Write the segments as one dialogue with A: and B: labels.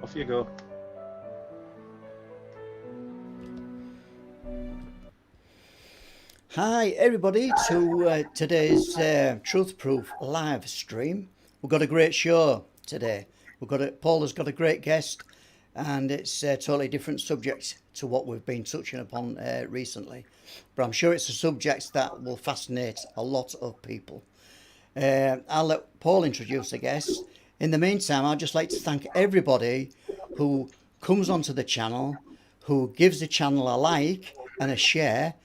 A: Off you go.
B: Hi everybody to today's Truth Proof live stream. We've got a great show today. Paul has got a great guest, and it's a totally different subject to what we've been touching upon recently. But I'm sure it's a subject that will fascinate a lot of people. I'll let Paul introduce the guest. In the meantime, I'd just like to thank everybody who comes onto the channel, who gives the channel a like and a share,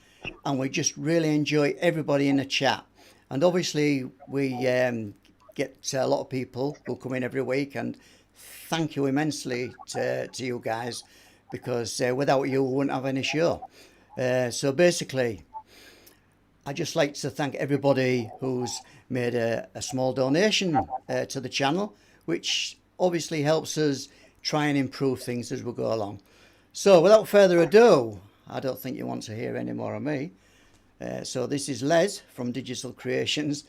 B: and we just really enjoy everybody in the chat. And obviously, we get a lot of people who come in every week, and thank you immensely to you guys, because without you, we wouldn't have any show. So basically, I'd just like to thank everybody who's made a small donation to the channel, which obviously helps us try and improve things as we go along. So without further ado, I don't think you want to hear any more of me. So this is Les from Digital Creations,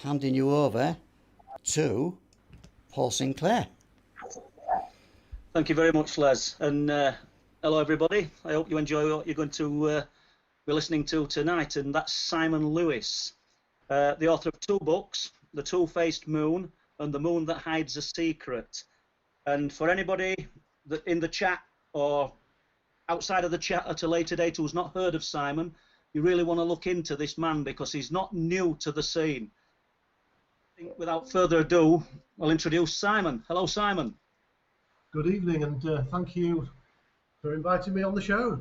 B: handing you over to Paul Sinclair.
A: Thank you very much, Les. And hello, everybody. I hope you enjoy what you're going to be listening to tonight. And that's Simon Lewis, the author of two books, The Two-Faced Moon and The Moon That Hides a Secret. And for anybody that in the chat or outside of the chat at a later date who's not heard of Simon, you really want to look into this man because he's not new to the scene. I think without further ado, I'll introduce Simon. Hello, Simon.
C: Good evening, and thank you for inviting me on the show.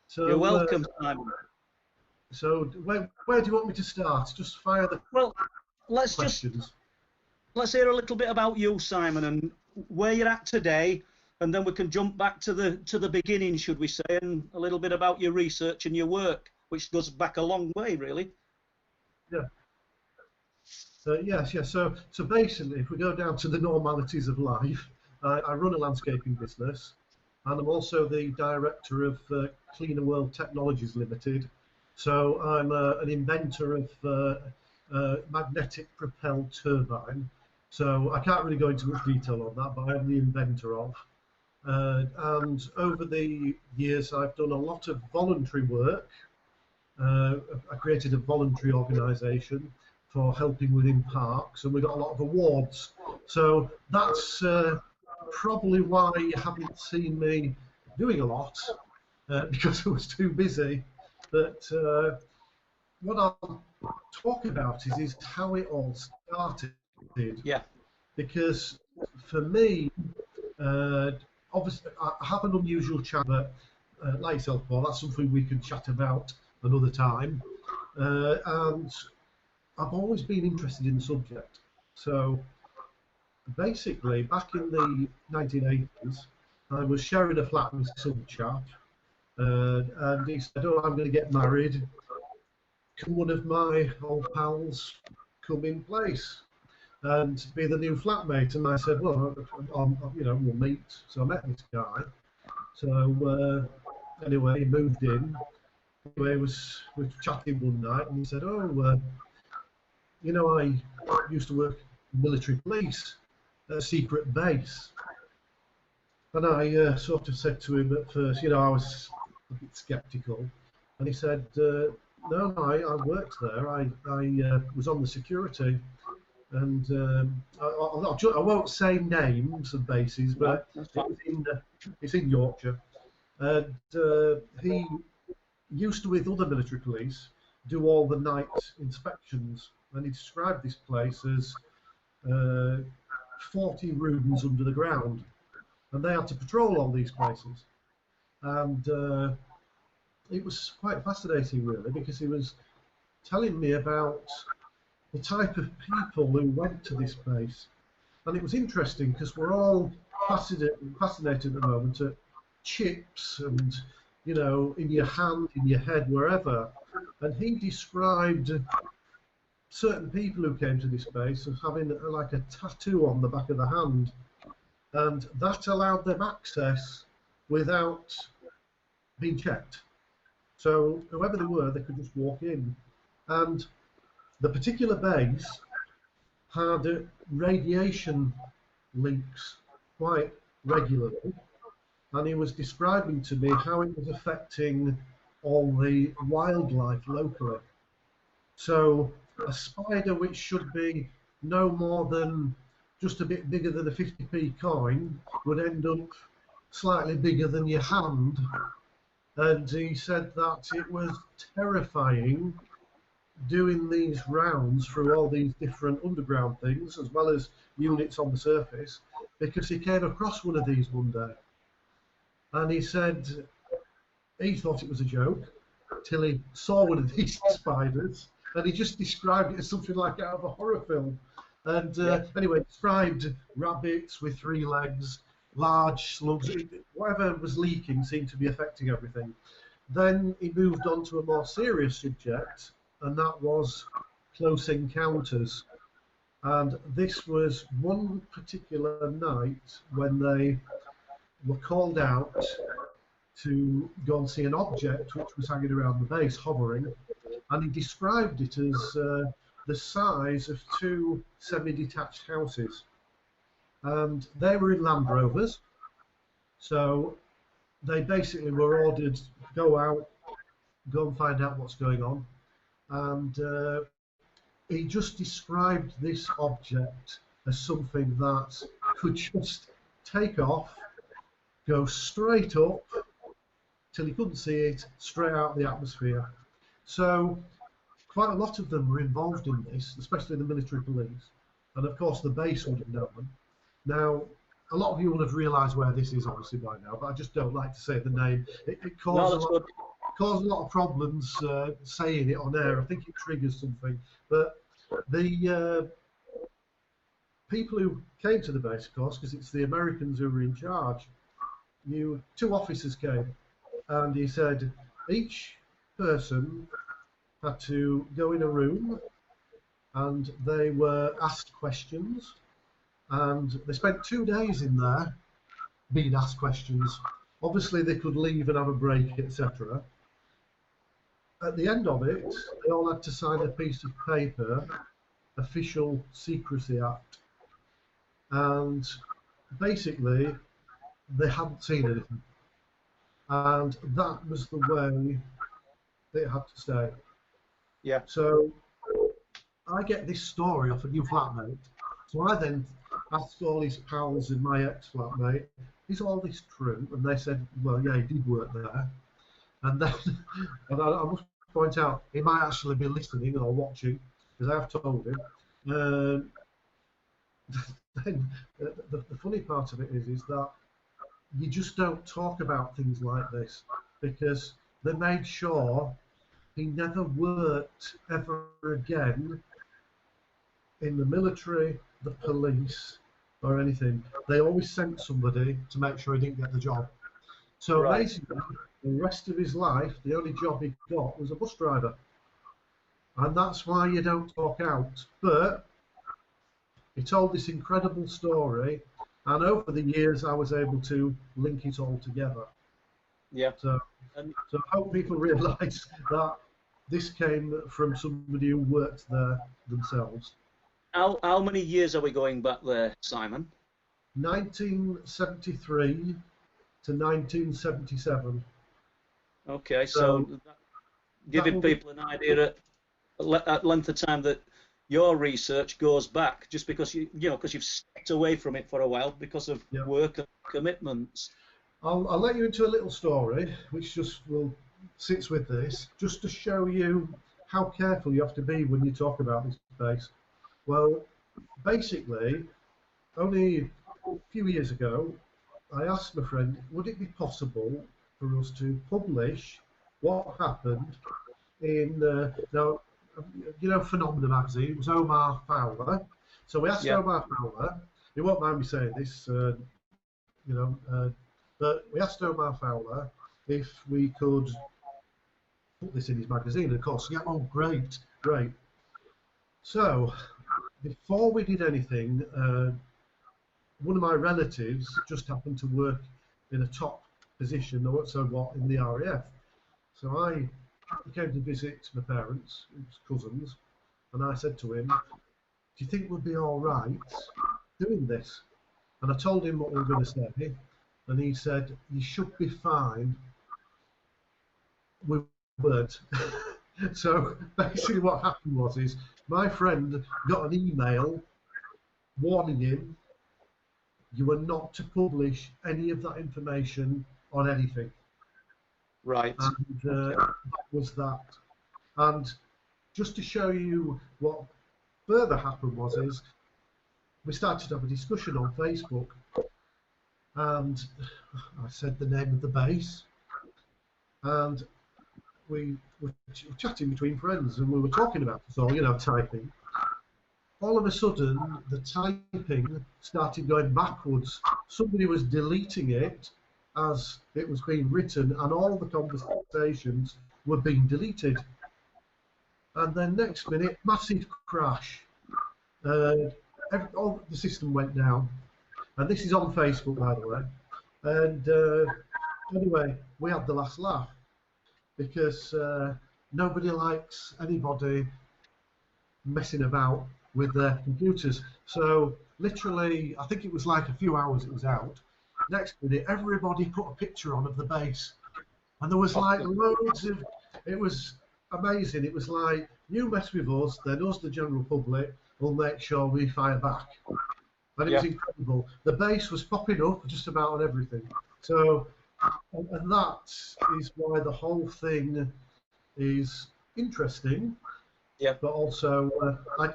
C: So,
A: you're welcome, Simon.
C: So where do you want me to start? Just fire the questions.
A: Let's hear a little bit about you, Simon, and where you're at today, and then we can jump back to the beginning, should we say, and a little bit about your research and your work, which goes back a long way, really.
C: Yeah. Yes. So basically, if we go down to the normalities of life, I run a landscaping business, and I'm also the director of Cleaner World Technologies Limited. So I'm an inventor of magnetic propelled turbine. So I can't really go into much detail on that, but I'm the inventor of. And over the years, I've done a lot of voluntary work. I created a voluntary organisation for helping within parks, and we got a lot of awards. So that's probably why you haven't seen me doing a lot, because I was too busy. But what I'll talk about is how it all started.
A: Yeah.
C: Because for me, obviously, I have an unusual chat, but like yourself, Paul, that's something we can chat about another time. And I've always been interested in the subject. So basically, back in the 1980s, I was sharing a flat with some chap, and he said, "Oh, I'm going to get married. Can one of my old pals come in place and be the new flatmate?" And I said, "Well, we'll meet." So I met this guy. So anyway, he moved in. Anyway, we were chatting one night, and he said, "Oh, I used to work in military police at a secret base." And I sort of said to him at first, I was a bit sceptical, and he said, "No, I worked there. I was on the security." And I won't say names of bases, but it's in Yorkshire. And he used to, with other military police, do all the night inspections. And he described this place as 40 rooms under the ground. And they had to patrol all these places. And it was quite fascinating, really, because he was telling me about the type of people who went to this place. And it was interesting because we're all fascinated at the moment at chips and, in your hand, in your head, wherever. And he described certain people who came to this place as having like a tattoo on the back of the hand. And that allowed them access without being checked. So whoever they were, they could just walk in. And the particular base had radiation links, quite regularly, and he was describing to me how it was affecting all the wildlife locally. So a spider which should be no more than just a bit bigger than a 50p coin would end up slightly bigger than your hand. And he said that it was terrifying doing these rounds through all these different underground things as well as units on the surface, because he came across one of these one day. And he said he thought it was a joke till he saw one of these spiders, and he just described it as something like out of a horror film. And anyway, described rabbits with 3 legs, large slugs, whatever was leaking seemed to be affecting everything. Then he moved on to a more serious subject, and that was close encounters. And this was one particular night when they were called out to go and see an object which was hanging around the base, hovering, and he described it as the size of 2 semi-detached houses. And they were in Land Rovers, so they basically were ordered, go out, go and find out what's going on. And he just described this object as something that could just take off, go straight up till he couldn't see it, straight out of the atmosphere. So quite a lot of them were involved in this, especially the military police, and of course the base would have known them. Now, a lot of you will have realised where this is obviously by now, but I just don't like to say the name. It caused a lot of problems saying it on air. I think it triggers something. But the people who came to the base, of course, because it's the Americans who were in charge, 2 officers came, and he said each person had to go in a room, and they were asked questions, and they spent 2 days in there being asked questions. Obviously, they could leave and have a break, etc. At the end of it, they all had to sign a piece of paper, Official Secrecy Act, and basically they hadn't seen anything, and that was the way they had to stay.
A: Yeah.
C: So I get this story off a new flatmate, so I then asked all his pals and my ex-flatmate, is all this true? And they said, well, yeah, he did work there. And then, and I must point out, he might actually be listening or watching, because I have told him. Then the funny part of it is that you just don't talk about things like this, because they made sure he never worked ever again in the military, the police, or anything. They always sent somebody to make sure he didn't get the job. So basically, the rest of his life, the only job he got was a bus driver. And that's why you don't talk out. But he told this incredible story, and over the years I was able to link it all together.
A: Yeah.
C: So I hope people realise that this came from somebody who worked there themselves.
A: How many years are we going back there, Simon?
C: 1973 to 1977.
A: Okay, so giving people an idea at length of time that your research goes back, just because because you've stepped away from it for a while because of work and commitments.
C: I'll let you into a little story, which just sits with this, just to show you how careful you have to be when you talk about this place. Well, basically, only a few years ago, I asked my friend, would it be possible for us to publish what happened in, now, Phenomena magazine? It was Omar Fowler. So we asked Omar Fowler, he won't mind me saying this, but we asked Omar Fowler if we could put this in his magazine. And of course, oh, great. So, before we did anything, one of my relatives just happened to work in a top position, in the RAF. So I came to visit my parents, his cousins, and I said to him, do you think we'd be all right doing this? And I told him what we were going to say, and he said, "You should be fine." We weren't. So basically what happened was my friend got an email warning him you were not to publish any of that information on anything.
A: Right.
C: And that was that. And just to show you what further happened was we started to have a discussion on Facebook, and I said the name of the base, and we were chatting between friends, and we were talking about it all, typing. All of a sudden, the typing started going backwards. Somebody was deleting it as it was being written, and all the conversations were being deleted. And then next minute, massive crash. All the system went down. And this is on Facebook, by the way. And anyway, we had the last laugh because nobody likes anybody messing about with their computers. So literally, I think it was like a few hours it was out. Next minute, everybody put a picture on of the base. And there was like loads of, it was amazing. It was like, you mess with us, then us, the general public, will make sure we fire back. And it was incredible. The base was popping up just about on everything. So, and that is why the whole thing is interesting.
A: Yeah.
C: But also,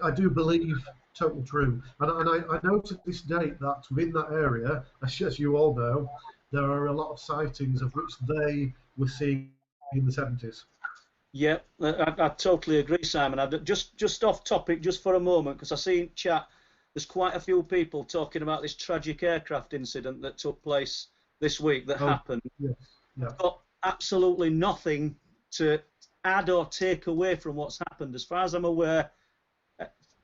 C: I do believe total true. And I know to this date that within that area, as you all know, there are a lot of sightings of which they were seeing in the 70s.
A: Yeah, I totally agree, Simon. Just off topic, just for a moment, because I see in chat there's quite a few people talking about this tragic aircraft incident that took place this week that happened.
C: Yes. Yeah.
A: I've got absolutely nothing to add or take away from what's happened. As far as I'm aware,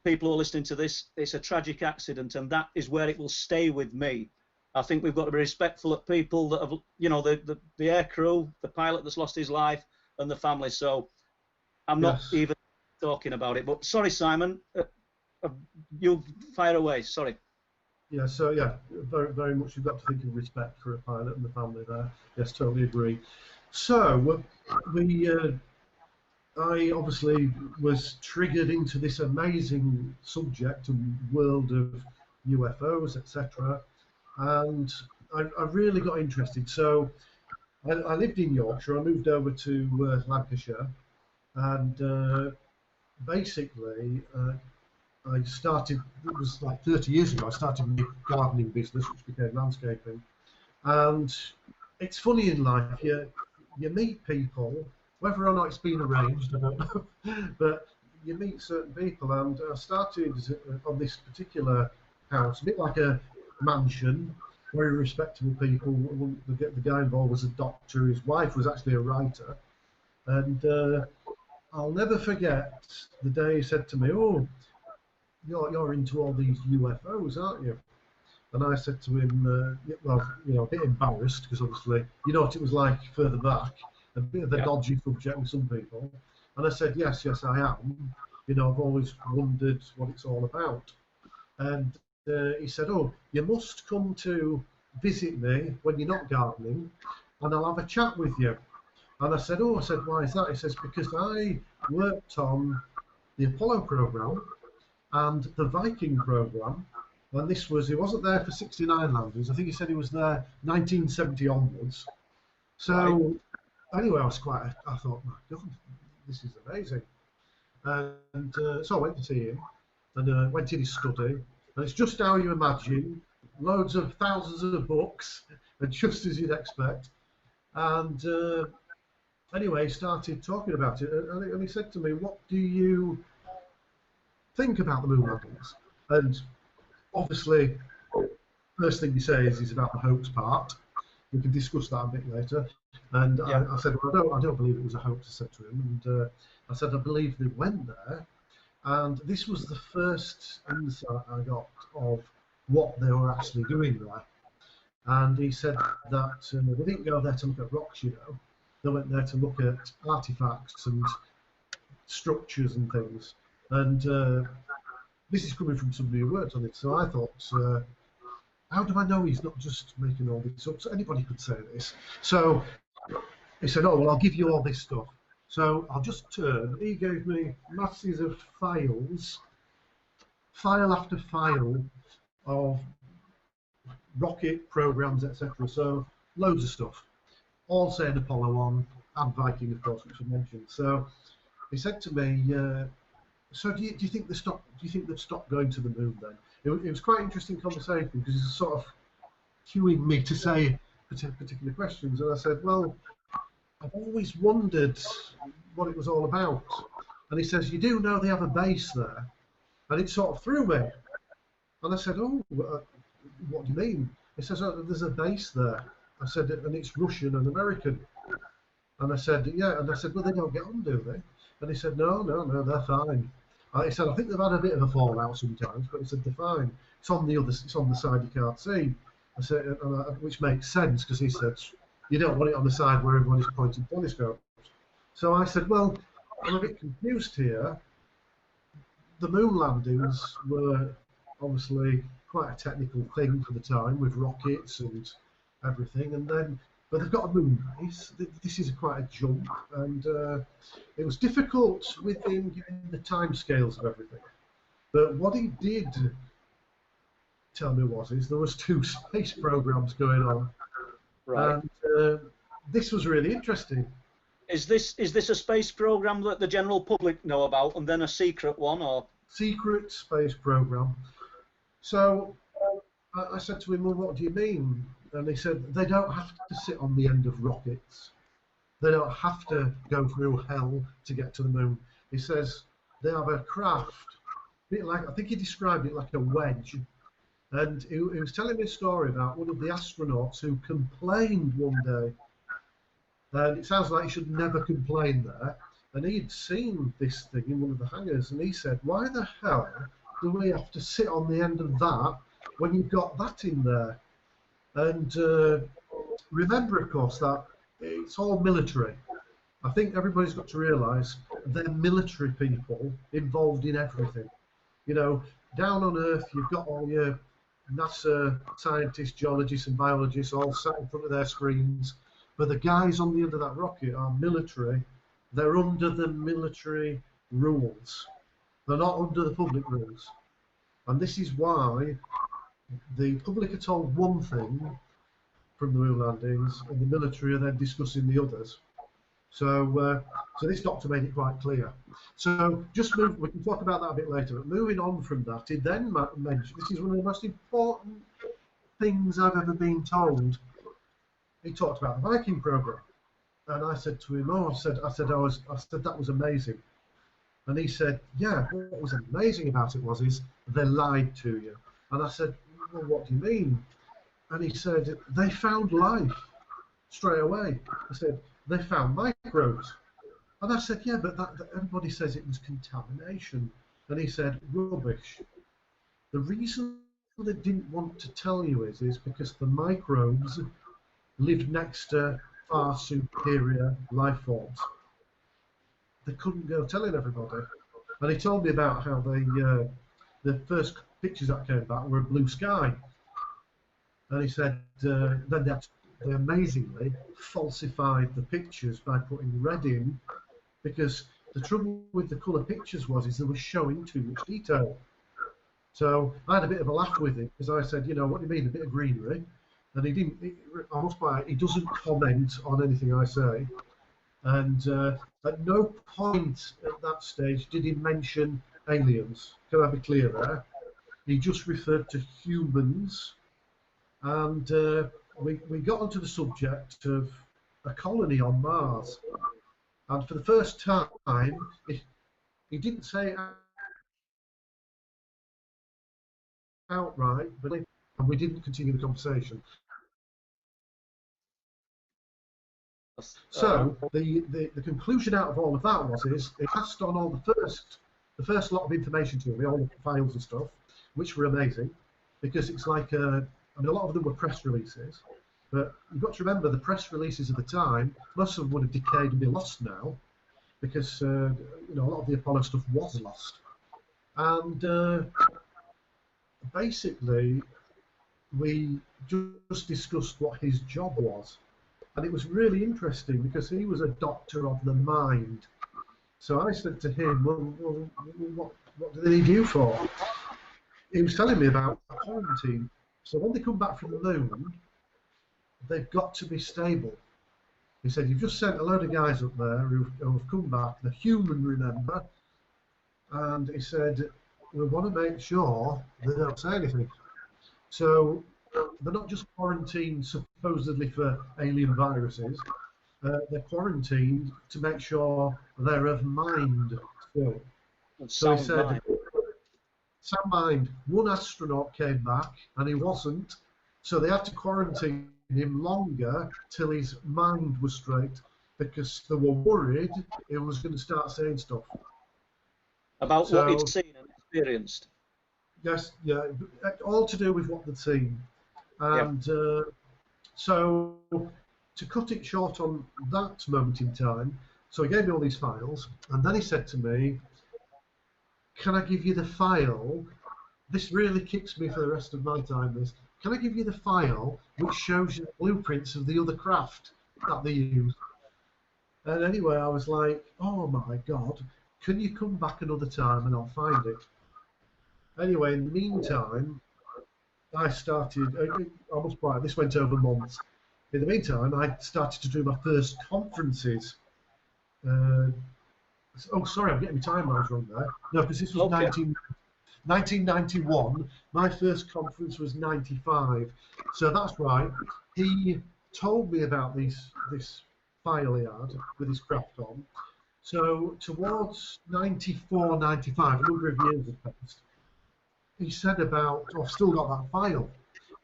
A: people who are listening to this, it's a tragic accident, and that is where it will stay with me. I think we've got to be respectful of people that have, the air crew, the pilot that's lost his life, and the family. So I'm not even talking about it. But sorry, Simon, you fire away. Sorry.
C: Yeah. So yeah, very very much. You've got to think of respect for a pilot and the family there. Yes, totally agree. So I obviously was triggered into this amazing subject and world of UFOs, etc. And I really got interested. So I lived in Yorkshire. I moved over to Lancashire, and basically I started. It was like 30 years ago. I started my gardening business, which became landscaping. And it's funny in life. You meet people, whether or not it's been arranged, I don't know, but you meet certain people. And I started on this particular house, a bit like a mansion, very respectable people. The guy involved was a doctor. His wife was actually a writer. And I'll never forget the day he said to me, "Oh, you're into all these UFOs, aren't you?" And I said to him, well, a bit embarrassed, because obviously, you know what it was like further back, a bit of a dodgy subject with some people. And I said, yes, I am. I've always wondered what it's all about. And he said, "Oh, you must come to visit me when you're not gardening, and I'll have a chat with you." And I said, "Why is that?" He says, "Because I worked on the Apollo program and the Viking program, and he wasn't there for 69 landings. I think he said he was there 1970 onwards." So anyway, I thought, my God, this is amazing. And so I went to see him, and went in his study, and it's just how you imagine, loads of thousands of books, and just as you'd expect. And anyway, he started talking about it, and he said to me, "What do you think about the moon landings?" And obviously, first thing he says is about the hoax part. We can discuss that a bit later. And I said, "Well, I don't believe it was a hoax," I said to him. And I said, "I believe they went there." And this was the first insight I got of what they were actually doing there. And he said that they didn't go there to look at rocks, They went there to look at artifacts and structures and things. And this is coming from somebody who worked on it. So I thought, how do I know he's not just making all this up? So anybody could say this. So he said, oh, well, I'll give you all this stuff. So I'll just turn. He gave me masses of files, file after file of rocket programs, etc. So loads of stuff, all saying Apollo 1 and Viking, of course, which I mentioned. So he said to me, so do you think they've stopped going to the moon then? It was quite an interesting conversation because he's sort of cueing me to say particular questions, and I said, well, I've always wondered what it was all about. And he says, you do know they have a base there? And it sort of threw me. And I said, oh, what do you mean? He says, oh, there's a base there. I said, and it's Russian and American. And I said, yeah. And I said, well, they don't get on, do they? And he said, no, they're fine. He said, I think they've had a bit of a fallout sometimes, but he said, they're fine. It's on the side you can't see. I said, which makes sense, because he said, you don't want it on the side where everyone is pointing telescopes. So I said, well, I'm a bit confused here. The moon landings were obviously quite a technical thing for the time, with rockets and everything, but they've got a moon base. This is quite a jump, and it was difficult with him giving the time scales of everything. But what he did tell me is there was 2 space programs going on,
A: Right.
C: and this was really interesting.
A: Is this a space program that the general public know about, and then a secret one, or
C: secret space program? So I said to him, well, what do you mean? And he said, they don't have to sit on the end of rockets. They don't have to go through hell to get to the moon. He says they have a craft, a bit like, I think he described it like a wedge. And he was telling me a story about one of the astronauts who complained one day. And it sounds like he should never complain there. And he'd seen this thing in one of the hangars, and he said, why the hell do we have to sit on the end of that when you've got that in there? And remember, of course, that it's all military. I think everybody's got to realise they're military people involved in everything. You know, down on Earth, you've got all your NASA scientists, geologists and biologists all sat in front of their screens. But the guys on the end of that rocket are military. They're under the military rules. They're not under the public rules. And this is why the public are told one thing from the moon landings, and the military are then discussing the others. So, so this doctor made it quite clear. So we can talk about that a bit later, but moving on from that, he then mentioned, this is one of the most important things I've ever been told. He talked about the Viking program, and I said to him, I said that was amazing. And he said, yeah, what was amazing about it is they lied to you. And I said, well, what do you mean? And he said, they found life straight away. I said, they found microbes. And I said, yeah, but everybody says it was contamination. And he said, rubbish. The reason they didn't want to tell you is because the microbes lived next to far superior life forms. They couldn't go telling everybody. And he told me about how the first pictures that came back were a blue sky. And he said then they amazingly falsified the pictures by putting red in, because the trouble with the colour pictures is they were showing too much detail. So I had a bit of a laugh with him, because I said, you know, what do you mean, a bit of greenery? And he didn't. He doesn't comment on anything I say. And at no point at that stage did he mention aliens. Can I be clear there? He just referred to humans. And we got onto the subject of a colony on Mars. And for the first time, he didn't say it outright, and we didn't continue the conversation. So the conclusion out of all of that is it passed on all the first lot of information to me, all the files and stuff, which were amazing, because it's like a lot of them were press releases, but you've got to remember the press releases of the time, most of them would have decayed and be lost now, because you know, a lot of the Apollo stuff was lost, and basically we just discussed what his job was. And it was really interesting because he was a doctor of the mind. So I said to him, well what do they need you for? He was telling me about quarantine. So when they come back from the moon, they've got to be stable. He said, you've just sent a load of guys up there who have come back, they're human, remember? And he said, we want to make sure they don't say anything. So they're not just quarantined supposedly for alien viruses, they're quarantined to make sure they're of mind still. So he said,
A: Mind.
C: sound mind, one astronaut came back and he wasn't, so they had to quarantine him longer till his mind was straight because they were worried he was going to start saying stuff.
A: About what he'd seen and experienced.
C: Yes, yeah, all to do with what they'd seen. And so to cut it short on that moment in time, so he gave me all these files, and then he said to me, can I give you the file? This really kicks me for the rest of my time, this. Can I give you the file which shows you the blueprints of the other craft that they use? And anyway, I was like, oh my God, can you come back another time and I'll find it? Anyway, in the meantime, I started, I must buy, this went over months. In the meantime, I started to do my first conferences. Oh, sorry, I'm getting my timelines wrong there. No, because this was 1991. My first conference was 95. So that's right. He told me about this file he had with his craft on. So towards 94, 95, a number of years had passed, he said about, I've still got that file.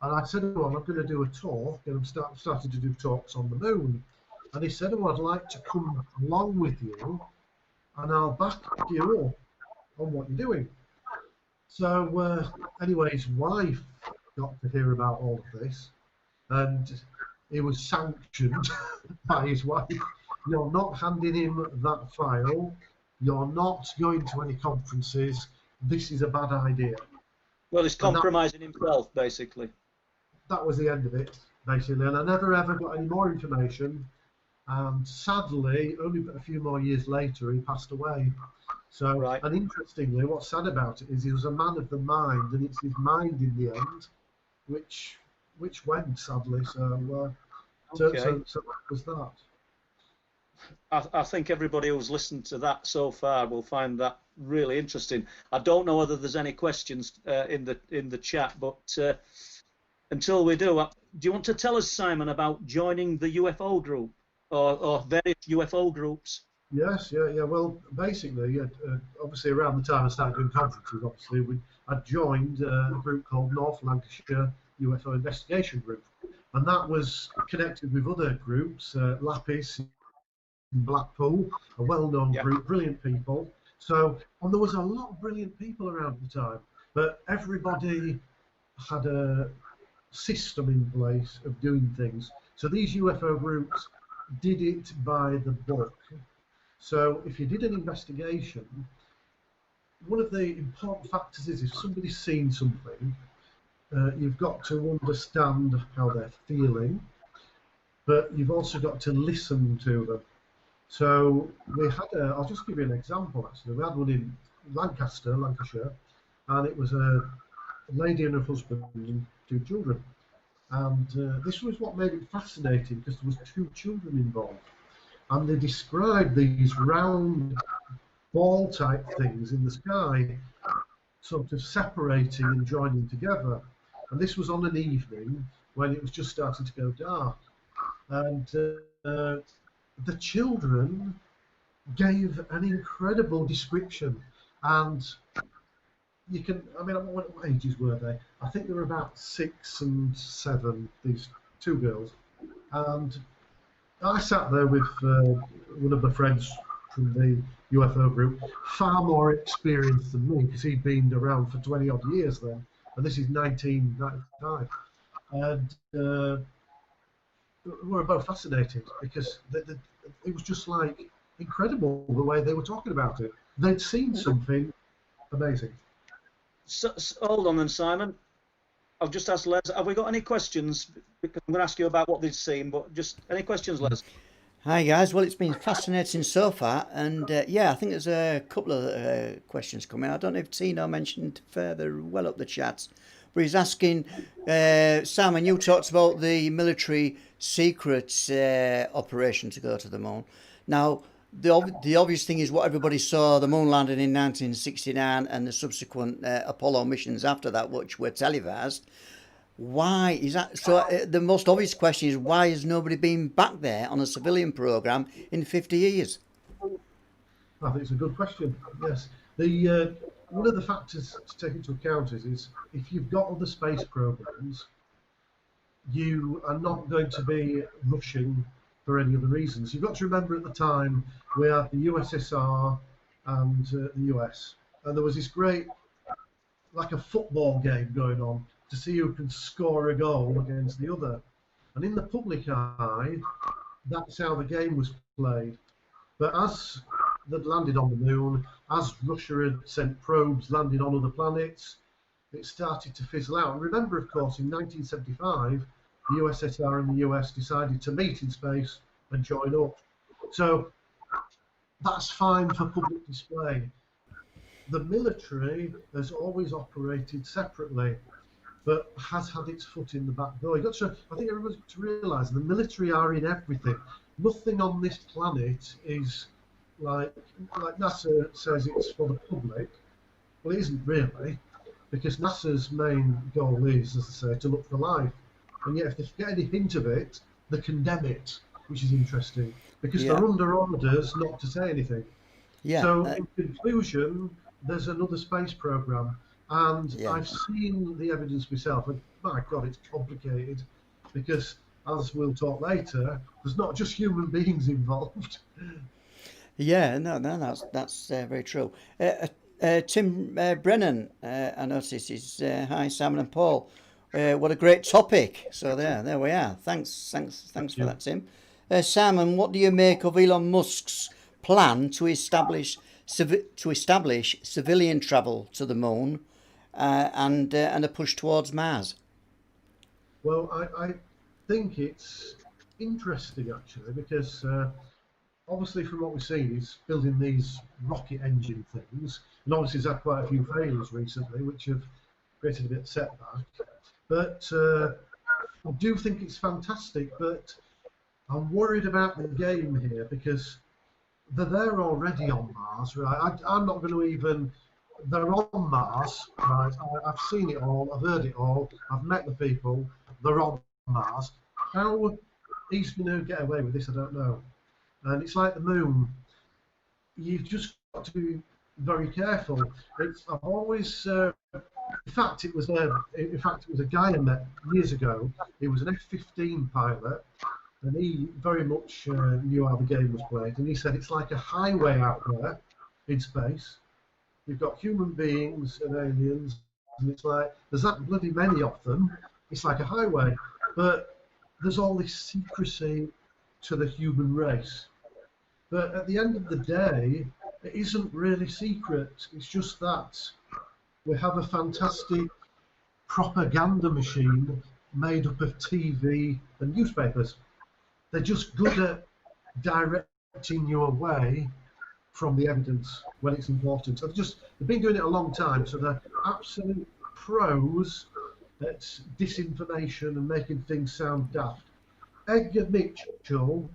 C: And I said, well, I'm going to do a talk, and I'm starting to do talks on the moon. And he said, well, I'd like to come along with you, and I'll back you up on what you're doing. So anyway, his wife got to hear about all of this, and he was sanctioned by his wife. You're not handing him that file. You're not going to any conferences. This is a bad idea.
A: Well, he's compromising himself, basically.
C: That was the end of it, basically. And I never ever got any more information. And sadly, only a few more years later, he passed away. So,
A: right.
C: And interestingly, what's sad about it is he was a man of the mind, and it's his mind in the end, which went sadly. So, so that was that.
A: I think everybody who's listened to that so far will find that really interesting. I don't know whether there's any questions in the chat, but until we do you want to tell us, Simon, about joining the UFO group or various UFO groups?
C: Yes, yeah. Well, basically, obviously around the time I started doing conferences, obviously, I joined a group called North Lancashire UFO Investigation Group, and that was connected with other groups, Lapis in Blackpool, a well-known group, brilliant people. So, and there was a lot of brilliant people around at the time, but everybody had a system in place of doing things. So these UFO groups did it by the book. So if you did an investigation, one of the important factors is if somebody's seen something, you've got to understand how they're feeling, but you've also got to listen to them. So we had I'll just give you an example actually. We had one in Lancaster, Lancashire, and it was a lady and her husband and 2 children. And this was what made it fascinating, because there was 2 children involved. And they described these round ball-type things in the sky, sort of separating and joining together. And this was on an evening when it was just starting to go dark. And the children gave an incredible description. And you can, I mean, what ages were they? I think they were about 6 and 7, these 2 girls. And I sat there with one of my friends from the UFO group, far more experienced than me, because he'd been around for 20 odd years then, and this is 1995. And we were both fascinated, because it was just like incredible the way they were talking about it. They'd seen something amazing.
A: So, hold on then, Simon. I'll just ask Les, have we got any questions? Because I'm going to ask you about what they've seen, but just any questions, Les?
B: Hi guys, well it's been fascinating so far, and yeah, I think there's a couple of questions coming. I don't know if Tino mentioned further well up the chat, but he's asking, Simon, you talked about the military secret operation to go to the moon. Now, the obvious thing is what everybody saw, the moon landing in 1969 and the subsequent Apollo missions after that, which were televised. Why is that? So the most obvious question is why has nobody been back there on a civilian program in 50 years?
C: I think it's a good question. Yes, the one of the factors to take into account is if you've got other space programs, you are not going to be rushing for any other reasons. You've got to remember at the time we had the USSR and the US, and there was this great, like a football game going on to see who can score a goal against the other. And in the public eye, that's how the game was played. But as they'd landed on the moon, as Russia had sent probes landing on other planets, it started to fizzle out. And remember, of course, in 1975, the USSR and the US decided to meet in space and join up. So that's fine for public display. The military has always operated separately, but has had its foot in the back door. I think everyone's got to realise the military are in everything. Nothing on this planet is like NASA says it's for the public. Well, it isn't really, because NASA's main goal is, as I say, to look for life. And yet, if they get any hint of it, they condemn it, which is interesting, because they're under orders not to say anything.
B: Yeah.
C: So, in conclusion, there's another space program, and I've seen the evidence myself, and my God, it's complicated, because as we'll talk later, there's not just human beings involved.
B: Yeah, no, that's very true. Tim Brennan, I noticed, is hi Simon and Paul. What a great topic! So there we are. Thanks for that, Tim. Simon, what do you make of Elon Musk's plan to establish civilian travel to the moon and a push towards Mars?
C: Well, I think it's interesting actually, because obviously from what we've seen, he's building these rocket engine things, and obviously he's had quite a few failures recently, which have created a bit of setback. But I do think it's fantastic, but I'm worried about the game here, because they're there already on Mars, right? I'm not going to even. They're on Mars, right? I've seen it all, I've heard it all, I've met the people. They're on Mars. How he's going to get away with this, I don't know. And it's like the moon. You've just got to be very careful. I've always. In fact, it was a guy I met years ago. He was an F-15 pilot, and he very much knew how the game was played. And he said it's like a highway out there in space. You've got human beings and aliens, and it's like there's that bloody many of them. It's like a highway, but there's all this secrecy to the human race. But at the end of the day, it isn't really secret. It's just that we have a fantastic propaganda machine made up of TV and newspapers. They're just good at directing you away from the evidence when it's important. So they've been doing it a long time, so they're absolute pros at disinformation and making things sound daft. Edgar Mitchell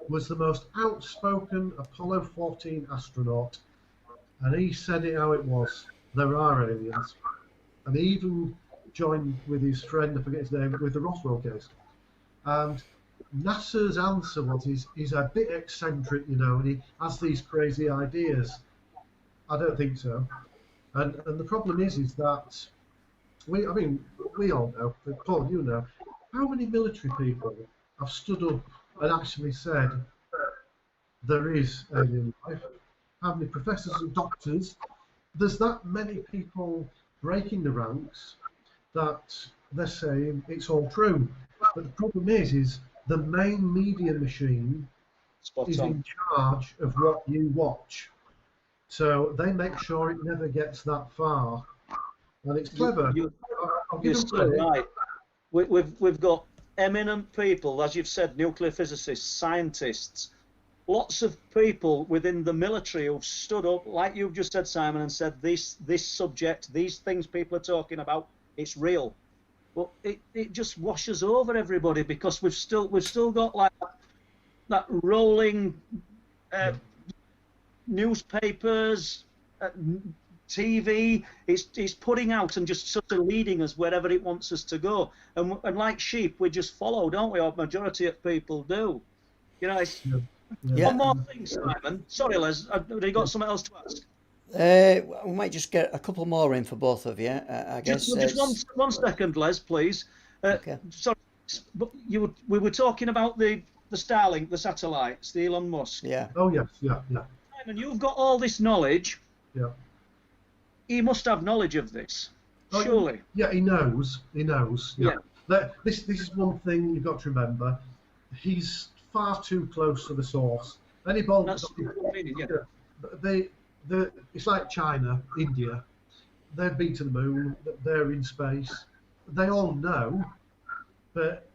C: was the most outspoken Apollo 14 astronaut, and he said it how it was. There are aliens. And he even joined with his friend, I forget his name, with the Roswell case. And NASA's answer was he's a bit eccentric, you know, and he has these crazy ideas. I don't think so. And the problem is that we all know, Paul, you know, how many military people have stood up and actually said there is alien life? How many professors and doctors? There's that many people breaking the ranks that they're saying it's all true. But the problem is the main media machine is in charge of what you watch. So they make sure it never gets that far. And it's clever. I'll give
A: You're
C: them
A: so
C: credit.
A: right. We've got eminent people, as you've said, nuclear physicists, scientists, lots of people within the military who've stood up, like you've just said, Simon, and said this subject, these things people are talking about, it's real. But it just washes over everybody because we've still got like that rolling newspapers, TV. It's putting out and just sort of leading us wherever it wants us to go. And like sheep, we just follow, don't we? Or majority of people do. You know, it's,
B: Yeah.
A: one more thing, Simon. Sorry, Les. Have you got something else to ask?
B: We might just get a couple more in for both of you, I guess.
A: Just one second, Les, please.
B: Okay.
A: Sorry, but we were talking about the Starlink, the satellites, the Elon Musk.
B: Yeah.
C: Oh yes, yeah.
A: Simon, you've got all this knowledge.
C: Yeah.
A: He must have knowledge of this,
C: Oh,
A: surely.
C: Yeah, he knows. Yeah. This is one thing you've got to remember. He's far too close to the source. Anybody,
A: That's the opinion, yeah.
C: It's like China, India. They've been to the moon. They're in space. They all know, but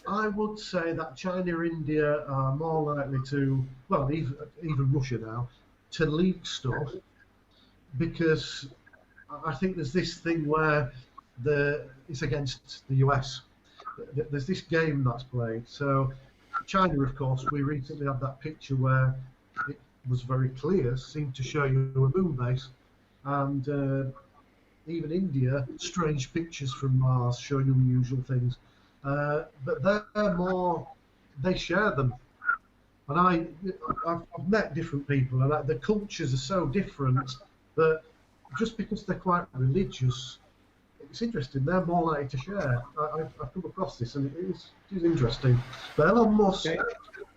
C: I would say that China and India are more likely to, well, even Russia now, to leak stuff, because I think there's this thing where it's against the US. There's this game that's played. So China, of course, we recently had that picture where it was very clear, seemed to show you a moon base, and even India, strange pictures from Mars showing unusual things. But they're more, they share them. And I've met different people, and the cultures are so different that just because they're quite religious, it's interesting, they're more likely to share. I've come across this, and it is interesting. But Elon Musk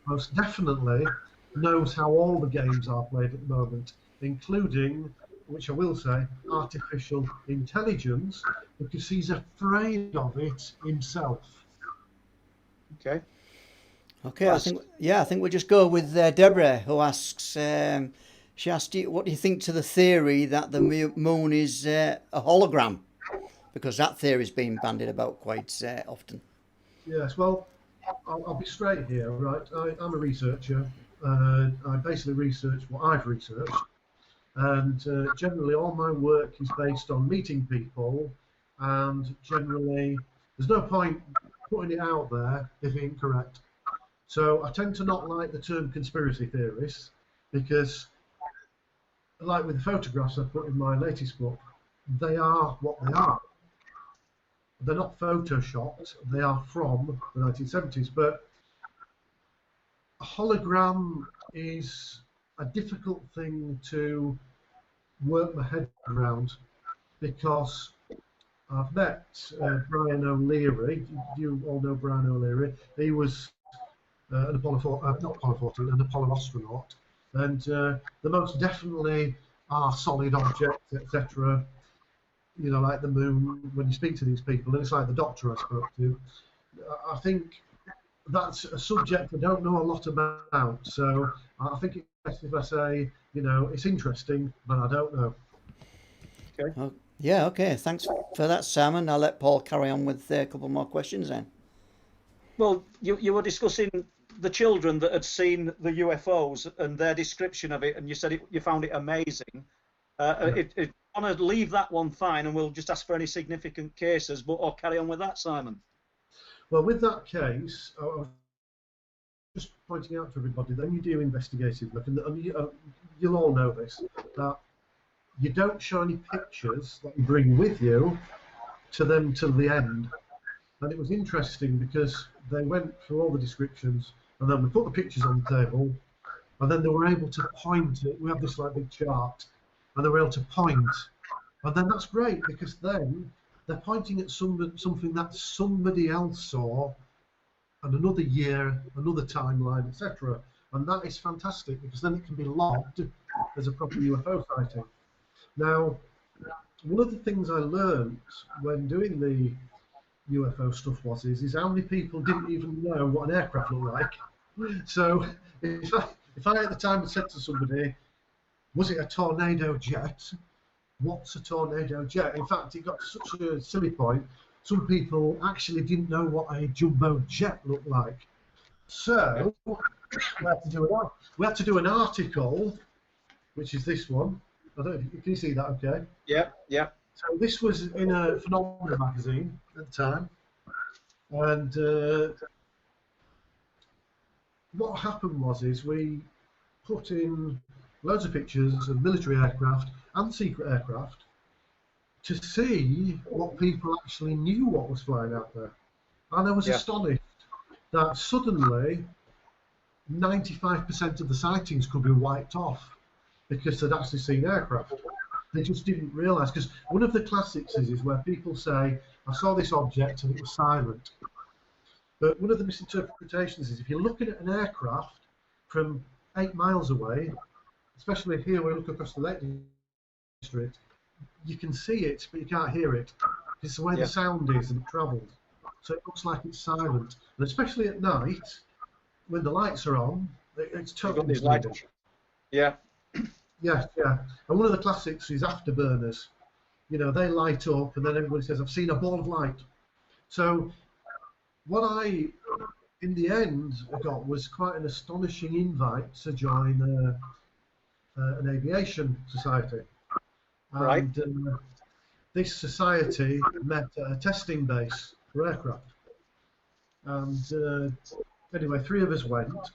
C: most definitely knows how all the games are played at the moment, including, which I will say, artificial intelligence, because he's afraid of it himself.
A: Okay.
B: Okay, I think we'll just go with Deborah, who asks. She asked you, what do you think to the theory that the moon is a hologram? Because that theory's been bandied about quite often.
C: Yes, well, I'll be straight here, right? I'm a researcher. I basically research what I've researched, and generally all my work is based on meeting people, and generally there's no point putting it out there if it's incorrect. So I tend to not like the term conspiracy theorists, because like with the photographs I put in my latest book, they are what they are. They're not photoshopped, they are from the 1970s, but a hologram is a difficult thing to work my head around, because I've met Brian O'Leary. You all know Brian O'Leary. He was an an Apollo astronaut, and there most definitely are solid objects, etc. You know, like the moon. When you speak to these people, and it's like the doctor I spoke to. I think that's a subject I don't know a lot about. So I think it's best if I say, you know, it's interesting, but I don't know.
A: Okay.
B: Oh, yeah, okay. Thanks for that, Simon. I'll let Paul carry on with a couple more questions then.
A: Well, you were discussing the children that had seen the UFOs and their description of it, and you said you found it amazing. I want to leave that one fine, and we'll just ask for any significant cases, or carry on with that, Simon.
C: Well, with that case, I was just pointing out to everybody that when you do investigative work, and you'll all know this, that you don't show any pictures that you bring with you to them till the end. And it was interesting because they went through all the descriptions, and then we put the pictures on the table, and then they were able to point it. We have this like big chart, and they were able to point, and then that's great, because then they're pointing at something that somebody else saw, and another year, another timeline, etc. And that is fantastic, because then it can be logged as a proper UFO sighting. Now, one of the things I learned when doing the UFO stuff is how many people didn't even know what an aircraft looked like. So if I at the time had said to somebody, was it a tornado jet? What's a tornado jet? In fact, it got to such a silly point some people actually didn't know what a jumbo jet looked like. So we had to do an article, which is this one. I don't know if can you see that? Okay.
A: Yeah, yeah.
C: So this was in a Phenomena magazine at the time, and what happened was we put in loads of pictures of military aircraft and secret aircraft to see what people actually knew what was flying out there. And I was astonished that suddenly 95% of the sightings could be wiped off because they'd actually seen aircraft. They just didn't realise, because one of the classics is where people say, I saw this object and it was silent. But one of the misinterpretations is if you're looking at an aircraft from 8 miles away, especially here where we look across the Lake District, you can see it, but you can't hear it. It's the way the sound is and it travels. So it looks like it's silent. And especially at night, when the lights are on, it's totally misleading.
A: Yeah.
C: Yeah, yeah. And one of the classics is afterburners. You know, they light up and then everybody says, I've seen a ball of light. So what I, in the end, got was quite an astonishing invite to join an aviation society. And this society met at a testing base for aircraft. And anyway, 3 of us went.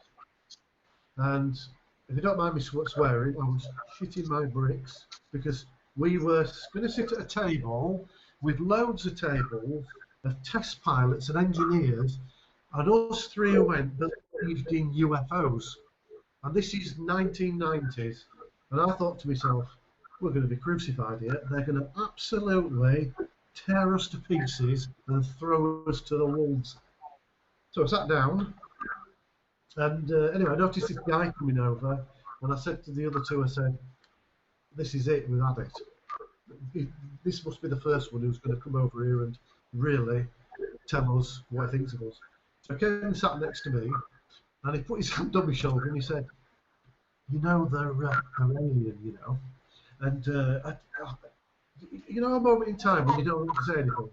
C: And if you don't mind me swearing, I was shitting my bricks because we were going to sit at a table with loads of tables of test pilots and engineers, and us 3 who went believed in UFOs. And this is 1990s, and I thought to myself, we're going to be crucified here. They're going to absolutely tear us to pieces and throw us to the wolves. So I sat down, and anyway, I noticed this guy coming over, and I said to the other 2, I said, this is it, we've had it. This must be the first one who's going to come over here and really tell us what he thinks of us. So I came and sat next to me, and he put his hand on my shoulder, and he said, you know, they're alien, you know. And, you know, a moment in time when you don't want to say anything.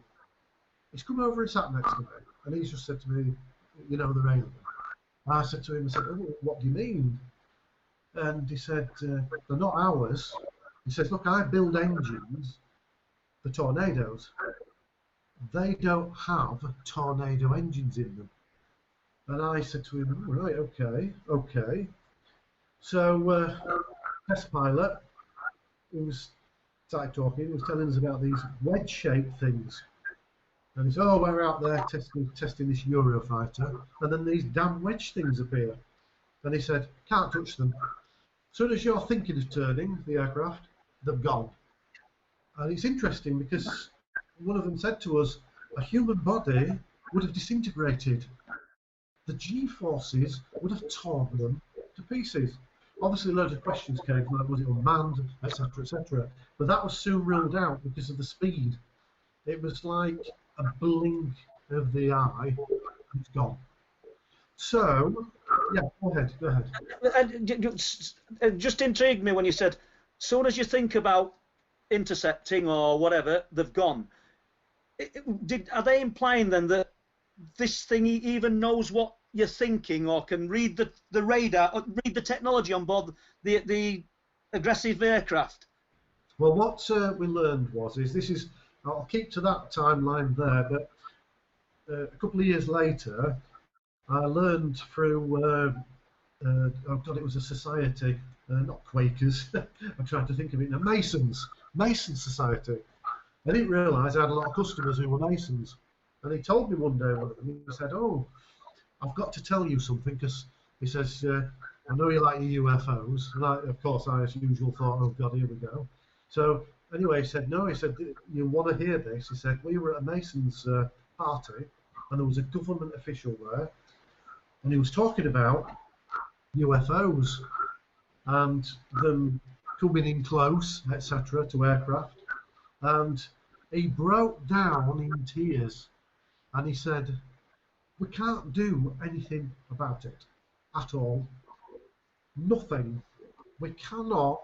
C: He's come over and sat next to me, and he's just said to me, you know, they're alien. I said to him, I said, oh, what do you mean? And he said, they're not ours. He says, look, I build engines for tornadoes. They don't have tornado engines in them. And I said to him, oh, right, okay. So, test pilot, who was started talking, was telling us about these wedge-shaped things. And he said, oh, we're out there testing this Eurofighter, and then these damn wedge things appear. And he said, can't touch them. As soon as you're thinking of turning the aircraft, they've gone. And it's interesting because one of them said to us, a human body would have disintegrated. The G-forces would have torn them to pieces. Obviously, loads of questions came, like was it unmanned, etc., etc. But that was soon ruled out because of the speed. It was like a blink of the eye, and it's gone. So, yeah, go ahead.
A: It just intrigued me when you said, soon as you think about intercepting or whatever, they've gone. Are they implying then that this thing even knows what you're thinking, or can read the radar, or read the technology on board the aggressive aircraft?
C: Well, what we learned I'll keep to that timeline there, but a couple of years later, I learned through, it was a society, not Quakers, I'm trying to think of it now, Mason Society. I didn't realise I had a lot of customers who were Masons. And he told me one day, he said, oh, I've got to tell you something, because he says, I know you like your UFOs. And of course, I, as usual, thought, oh, God, here we go. So anyway, he said, no, he said, you want to hear this? He said, we were at a Masons party, and there was a government official there, and he was talking about UFOs and them coming in close, etc., to aircraft. And he broke down in tears, and he said, we can't do anything about it at all. Nothing. We cannot.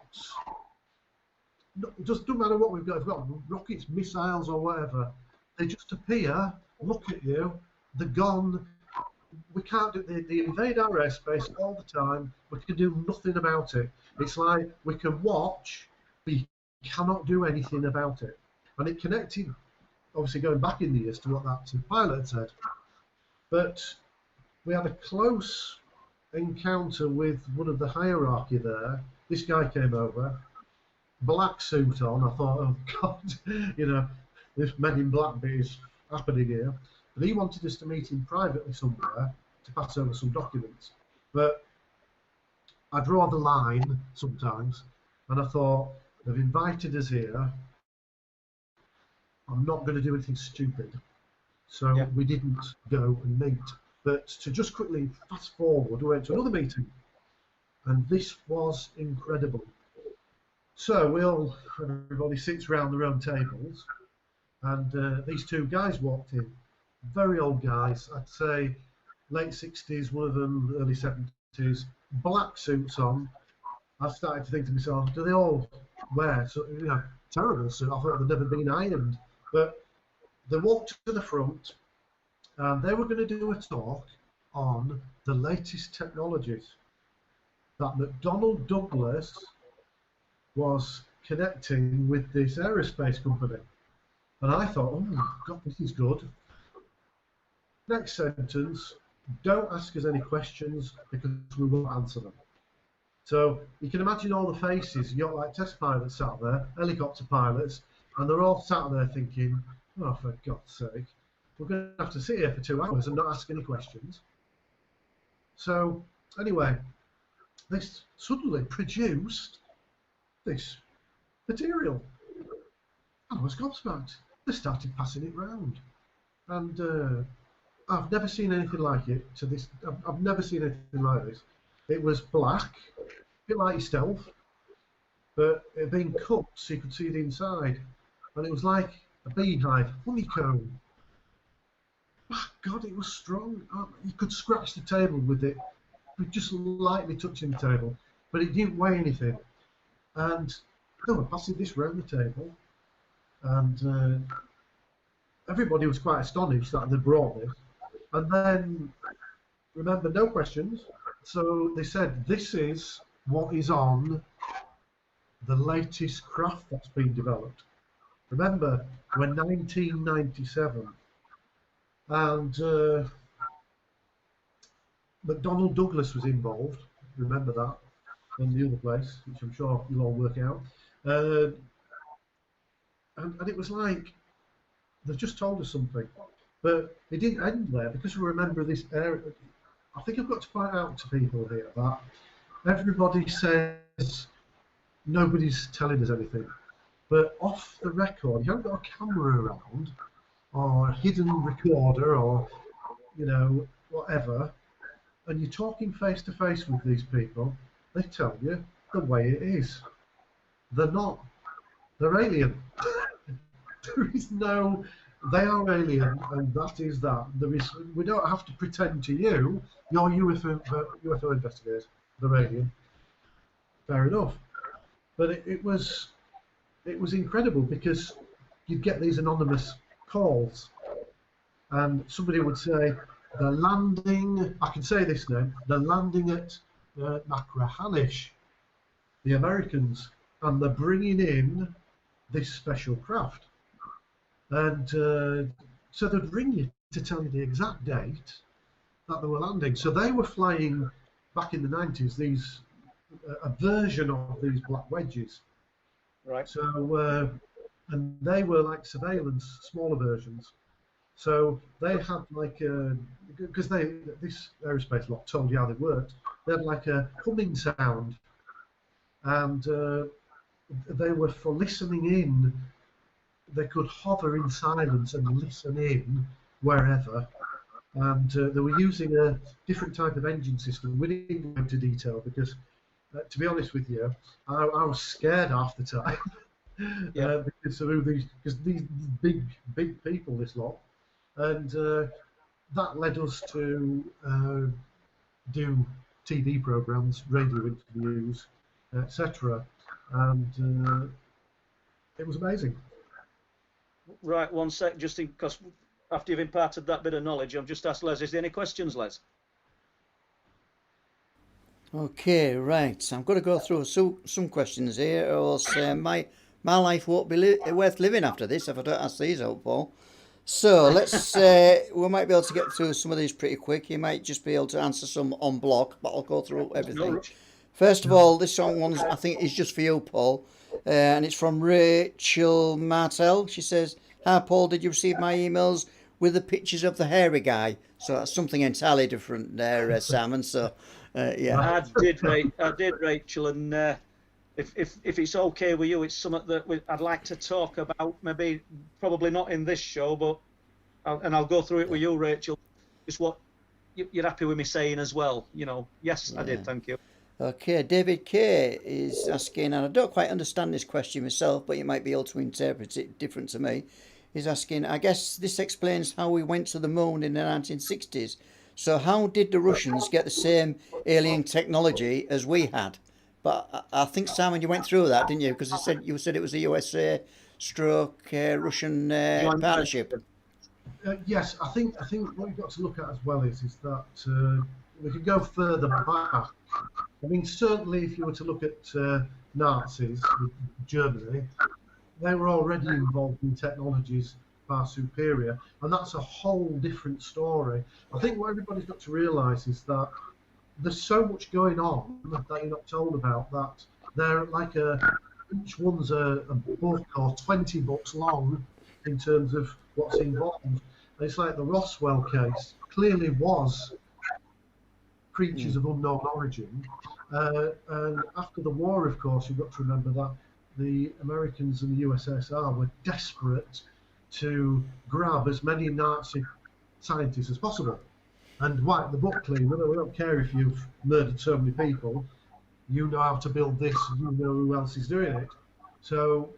C: It just doesn't matter what we've got. If we've got rockets, missiles, or whatever. They just appear, look at you, they're gone. We can't do, they invade our airspace all the time. We can do nothing about it. It's like we can watch, but you cannot do anything about it. And it connected, obviously going back in the years to what that pilot had said. But we had a close encounter with one of the hierarchy there. This guy came over, black suit on. I thought, oh God, you know, this Men in Black bit is happening here. But he wanted us to meet him privately somewhere to pass over some documents. But I draw the line sometimes, and I thought, they've invited us here. I'm not going to do anything stupid. So we didn't go and meet. But to just quickly fast forward, we went to another meeting, and this was incredible. So everybody sits around the round tables, and these two guys walked in, very old guys, I'd say late 60s, one of them early 70s, black suits on. I started to think to myself, do they all wear terrible suit? I thought they'd never been ironed. But they walked to the front, and they were going to do a talk on the latest technologies that McDonnell Douglas was connecting with this aerospace company. And I thought, oh, God, this is good. Next sentence, don't ask us any questions because we won't answer them. So you can imagine all the faces. You've got like test pilots sat there, helicopter pilots, and they're all sat there thinking, oh, for God's sake, we're going to have to sit here for 2 hours and not ask any questions. So anyway, this suddenly produced this material. I was gobsmacked. They started passing it round. And I've never seen anything like it to this. I've never seen anything like this. It was black, a bit like stealth, but it had been cut so you could see the inside. And it was like a beehive, honeycomb. Oh, God, it was strong. You could scratch the table with it, just lightly touching the table, but it didn't weigh anything. And they were passing this round the table, and everybody was quite astonished that they brought this. And then, remember, no questions. So they said, this is what is on the latest craft that's been developed. Remember, we're 1997. And McDonnell Douglas was involved. Remember that. And the other place, which I'm sure you'll all work out. And it was like, they've just told us something. But it didn't end there, because we remember this area. I think I've got to point out to people here that everybody says nobody's telling us anything. But off the record, you haven't got a camera around, or a hidden recorder, or, you know, whatever, and you're talking face to face with these people, they tell you the way it is. They're not. They're alien. There is no, they are alien, and that is that. There is, we don't have to pretend to you, you're UFO investigators, they're alien. Fair enough. But it was incredible, because you'd get these anonymous calls, and somebody would say, they're landing, I can say this now, they're landing at Machrihanish, the Americans, and they're bringing in this special craft. And so they'd ring you to tell you the exact date that they were landing. So they were flying, back in the 90s, these a version of these black wedges.
A: Right.
C: So, and they were like surveillance, smaller versions. So they had like because this aerospace lot told you how they worked. They had like a humming sound, and they were for listening in. They could hover in silence and listen in wherever, and they were using a different type of engine system. We didn't go into detail because, to be honest with you, I was scared half the time. Because of these big people, this lot, and that led us to do TV programs, radio interviews, etc. And it was amazing.
A: Right, one sec, just because after you've imparted that bit of knowledge, I've just asked Les, is there any questions, Les?
B: Okay, right. I'm going to go through some questions here, or else my life won't be worth living after this if I don't ask these out, Paul. So let's we might be able to get through some of these pretty quick. You might just be able to answer some on block, but I'll go through
A: No
B: everything.
A: rush.
B: First of all, this one's I think is just for you, Paul, and it's from Rachel Martell. She says, "Hi, Paul. Did you receive my emails with the pictures of the hairy guy?" So that's something entirely different there, Simon. So yeah.
A: I did, Rachel, and if it's okay with you, it's something that I'd like to talk about. Maybe probably not in this show, but I'll go through it with you, Rachel. Just what you're happy with me saying as well. Yes, I did. Thank you.
B: Okay, David K is asking, and I don't quite understand this question myself, but you might be able to interpret it different to me. He's asking, I guess this explains how we went to the moon in the 1960s. So how did the Russians get the same alien technology as we had? But I think, Simon, you went through that, didn't you? Because you said it was a USA stroke Russian
A: Joint
B: partnership.
A: venture.
C: Yes, I think what you've got to look at as well is that we could go further back. I mean, certainly if you were to look at Nazis, Germany, they were already involved in technologies far superior, and that's a whole different story. I think what everybody's got to realise is that there's so much going on that you're not told about, that they're like each one's a book or 20 books long in terms of what's involved. And it's like the Roswell case clearly was creatures of unknown origin. And after the war, of course, you've got to remember that the Americans and the USSR were desperate to grab as many Nazi scientists as possible and wipe the book clean. We don't care if you've murdered so many people. You know how to build this, you know who else is doing it. So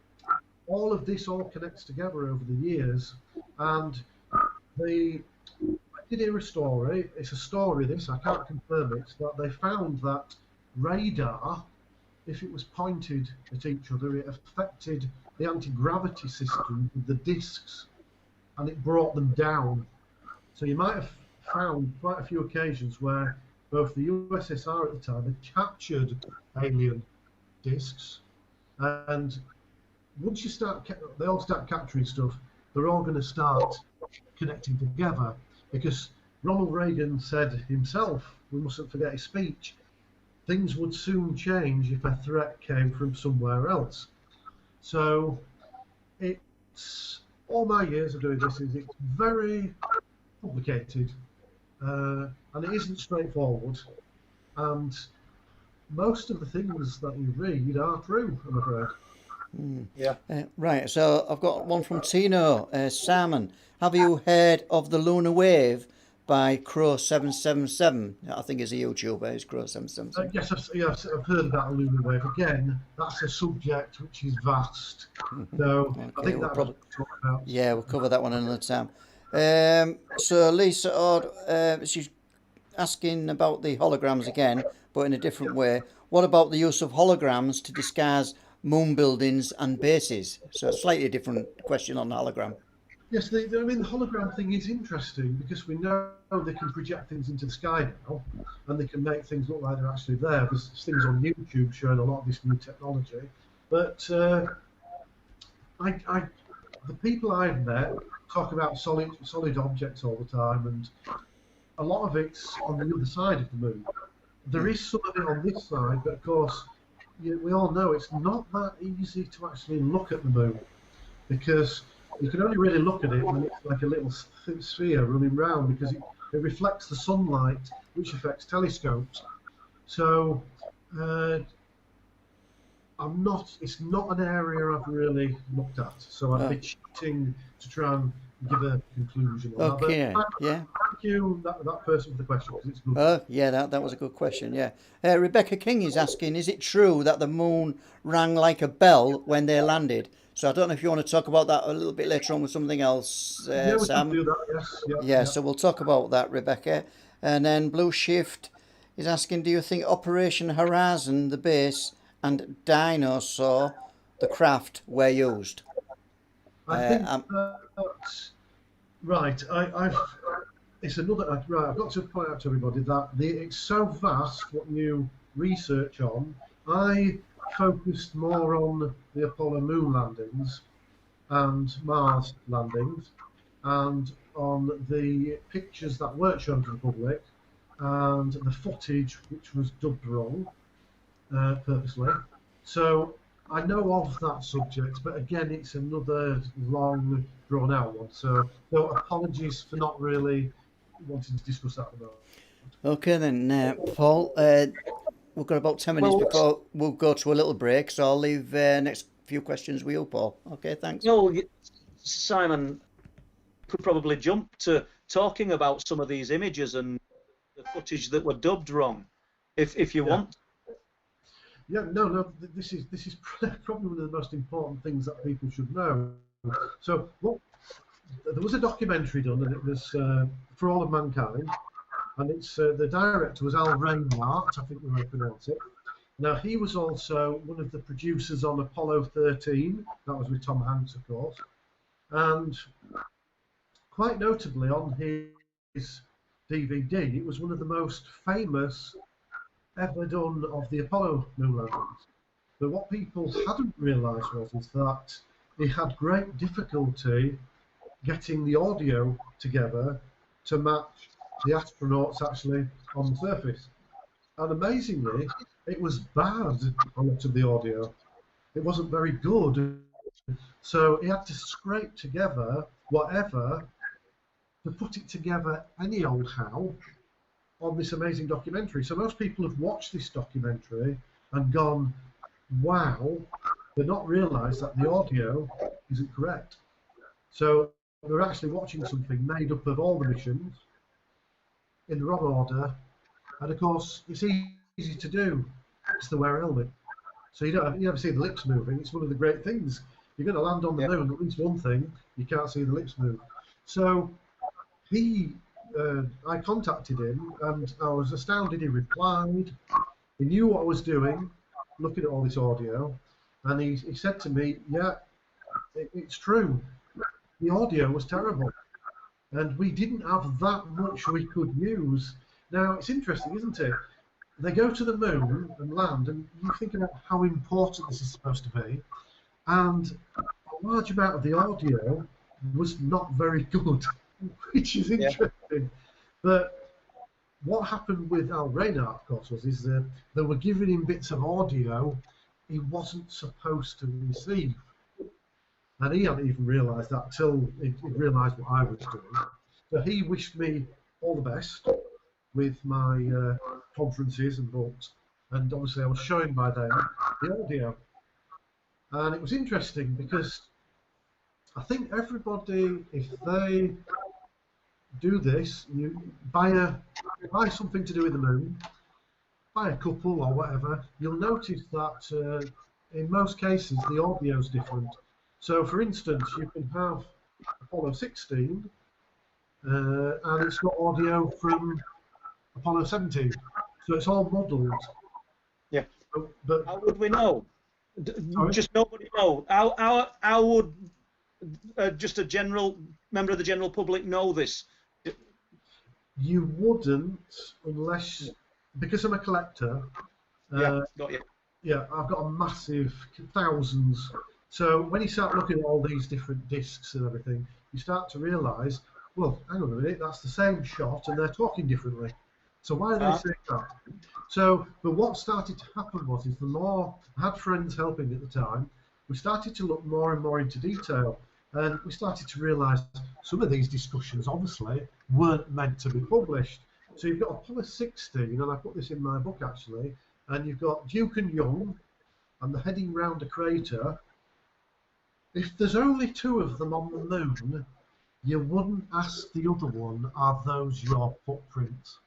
C: all of this all connects together over the years. And I did hear a story, it's a story this, I can't confirm it, that they found that radar, if it was pointed at each other, it affected the anti-gravity system of the discs and it brought them down. So you might have found quite a few occasions where both the USSR at the time had captured alien discs, and once they all start capturing stuff, they're all going to start connecting together, because Ronald Reagan said himself, we mustn't forget his speech, things would soon change if a threat came from somewhere else. So it's all my years of doing this, it's very complicated, and it isn't straightforward, and most of the things that you read are true, I'm afraid.
A: Yeah.
B: Right, so I've got one from Tino. Simon, have you heard of the Lunar Wave by Crow777? I think it's a YouTuber, it's Crow777.
C: Yes, I've heard about the lunar wave. Again, that's a subject which is vast. So
B: Okay,
C: I think that's what we'll talk about.
B: Yeah, we'll cover that one another time. So Lisa Ord, she's asking about the holograms again, but in a different way. What about the use of holograms to disguise moon buildings and bases? So a slightly different question on the hologram.
C: Yes, the hologram thing is interesting because we know they can project things into the sky now, and they can make things look like they're actually there. There's things on YouTube showing a lot of this new technology. But the people I've met talk about solid objects all the time, and a lot of it's on the other side of the moon. There is some of it on this side, but of course, we all know it's not that easy to actually look at the moon, because you can only really look at it when it's like a little sphere running round, because it reflects the sunlight, which affects telescopes. So it's not an area I've really looked at. So I've been cheating to try and give a conclusion on
B: Okay,
C: that. But
B: yeah.
C: Thank you, that person, for the question, because it's good.
B: Yeah, that was a good question, yeah. Rebecca King is asking, is it true that the moon rang like a bell when they landed? So I don't know if you want to talk about that a little bit later on with something else,
C: Yeah, we
B: Sam.
C: can do that, yes.
B: Yeah, so we'll talk about that, Rebecca. And then Blue Shift is asking, do you think Operation Horizon, the base, and Dinosaur, the craft, were used?
C: I think
B: I'm,
C: that, right. I've it's another right. I've got to point out to everybody that it's so vast what you research on. I focused more on the Apollo moon landings and Mars landings, and on the pictures that weren't shown to the public, and the footage which was dubbed wrong purposely. So I know of that subject, but again, it's another long, drawn-out one. So apologies for not really wanting to discuss that at the moment.
B: okay then, Paul. We've got about 10 minutes
A: Well,
B: before we'll go to a little break, so I'll leave next few questions with you, Paul. Okay, thanks.
A: well, Simon could probably jump to talking about some of these images and the footage that were dubbed wrong, if you
C: Yeah.
A: want.
C: Yeah, no. This is probably one of the most important things that people should know. So, there was a documentary done, and it was For All of Mankind, and it's the director was Al Reinhardt, I think we might pronounce it. Now, he was also one of the producers on Apollo 13. That was with Tom Hanks, of course, and quite notably on his DVD, it was one of the most famous ever done of the Apollo moon landings. But what people hadn't realised was that he had great difficulty getting the audio together to match the astronauts actually on the surface. And amazingly, it was bad on lot of the audio. It wasn't very good. So he had to scrape together whatever to put it together any old how on this amazing documentary. So most people have watched this documentary and gone, wow, they've not realised that the audio isn't correct. So they're actually watching something made up of all the missions in the wrong order. And of course, it's easy to do. It's to wear a helmet. So you never see the lips moving. It's one of the great things. You're going to land on the moon, at least one thing, you can't see the lips move. So I contacted him, and I was astounded he replied. He knew what I was doing, looking at all this audio, and he said to me, yeah, it's true. The audio was terrible, and we didn't have that much we could use. Now, it's interesting, isn't it? They go to the moon and land, and you think about how important this is supposed to be, and a large amount of the audio was not very good, which is interesting. But what happened with Al Reinhardt, of course, is that they were giving him bits of audio he wasn't supposed to receive. And he hadn't even realised that till he realised what I was doing. So he wished me all the best with my conferences and books. And obviously I was showing by then the audio. And it was interesting because I think everybody, if they do this, you buy something to do with the moon, buy a couple or whatever, you'll notice that in most cases the audio is different. So for instance, you can have Apollo 16 and it's got audio from Apollo 17. So it's all modelled.
A: Yeah.
C: But
A: how would we know?
C: Sorry?
A: Just nobody know. How would just a general member of the general public know this?
C: You wouldn't unless, because I'm a collector.
A: Got you.
C: Yeah, I've got a massive thousands. So when you start looking at all these different discs and everything, you start to realise, well, hang on a minute, that's the same shot and they're talking differently. So why are they saying that? So, but what started to happen was, the more I had friends helping at the time, we started to look more and more into detail, and we started to realise some of these discussions obviously weren't meant to be published. So you've got Apollo 16, and I put this in my book actually, and you've got Duke and Young, and they're heading round a crater. If there's only two of them on the moon, you wouldn't ask the other one, are those your footprints?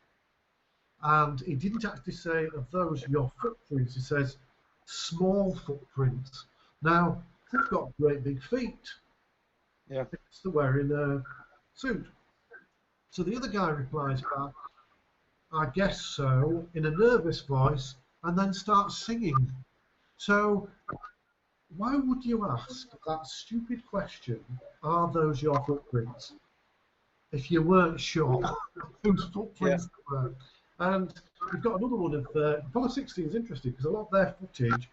C: And he didn't actually say, are those your footprints? He says, small footprints. Now, they've got great big feet.
A: Yeah.
C: They're wearing a suit. So the other guy replies back, I guess so, in a nervous voice, and then starts singing. So why would you ask that stupid question, are those your footprints, if you weren't sure whose footprints they were? And you've got another one of Apollo 16 is interesting because a lot of their footage,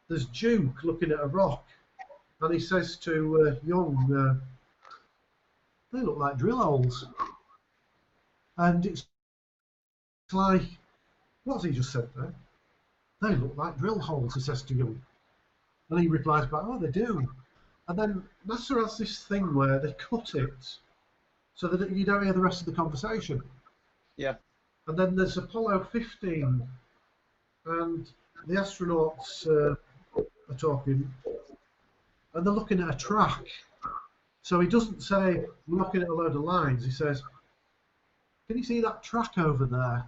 C: there's Duke looking at a rock, and he says to Young, they look like drill holes. And it's like, what's he just said there? They look like drill holes, he says to Young. And he replies back, oh, they do. And then NASA has this thing where they cut it so that you don't hear the rest of the conversation.
A: Yeah.
C: And then there's Apollo 15, and the astronauts are talking, and they're looking at a track. So he doesn't say, we're looking at a load of lines. He says, can you see that track over there?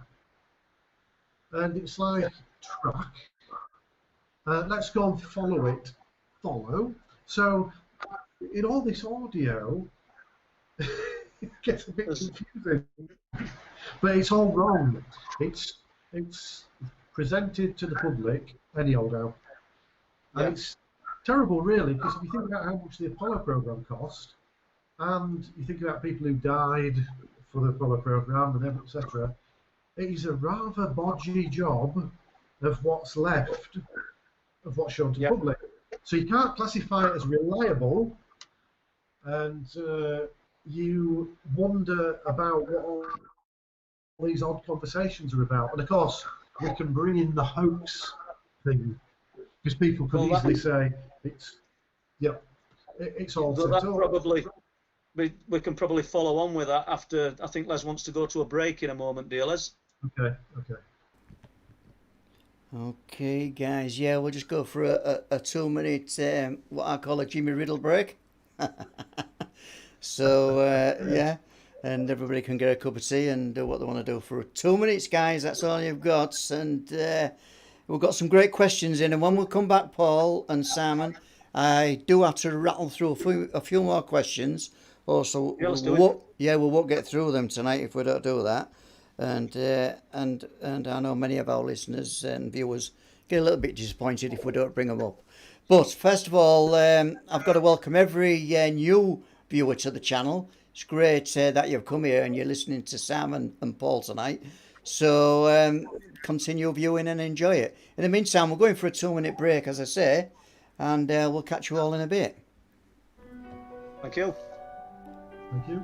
C: And it's like, track? Let's go and follow it. Follow. So in all this audio, it gets a bit confusing. But it's all wrong. It's presented to the public any old how. And it's terrible, really, because if you think about how much the Apollo program cost, and you think about people who died for the Apollo program, and etc., it is a rather bodgy job of what's left of what's shown to the public. So you can't classify it as reliable, and you wonder about what all these odd conversations are about. And of course, we can bring in the hoax thing, because people could easily say it's all set up.
A: Probably we can probably follow on with that after. I think Les wants to go to a break in a moment, dear Les.
C: Okay.
B: Okay, guys. Yeah, we'll just go for a 2-minute what I call a Jimmy Riddle break. So yeah, and everybody can get a cup of tea and do what they want to do for 2 minutes, guys. That's all you've got, and we've got some great questions in. And when we come back, Paul and Simon, I do have to rattle through a few more questions. Also, we won't get through them tonight if we don't do that. And I know many of our listeners and viewers get a little bit disappointed if we don't bring them up. But first of all, I've got to welcome every new viewer to the channel. It's great that you've come here and you're listening to Sam and Paul tonight. So continue viewing and enjoy it. In the meantime, we're going for a 2-minute break, as I say, and we'll catch you all in a bit.
A: Thank you.
C: Thank you.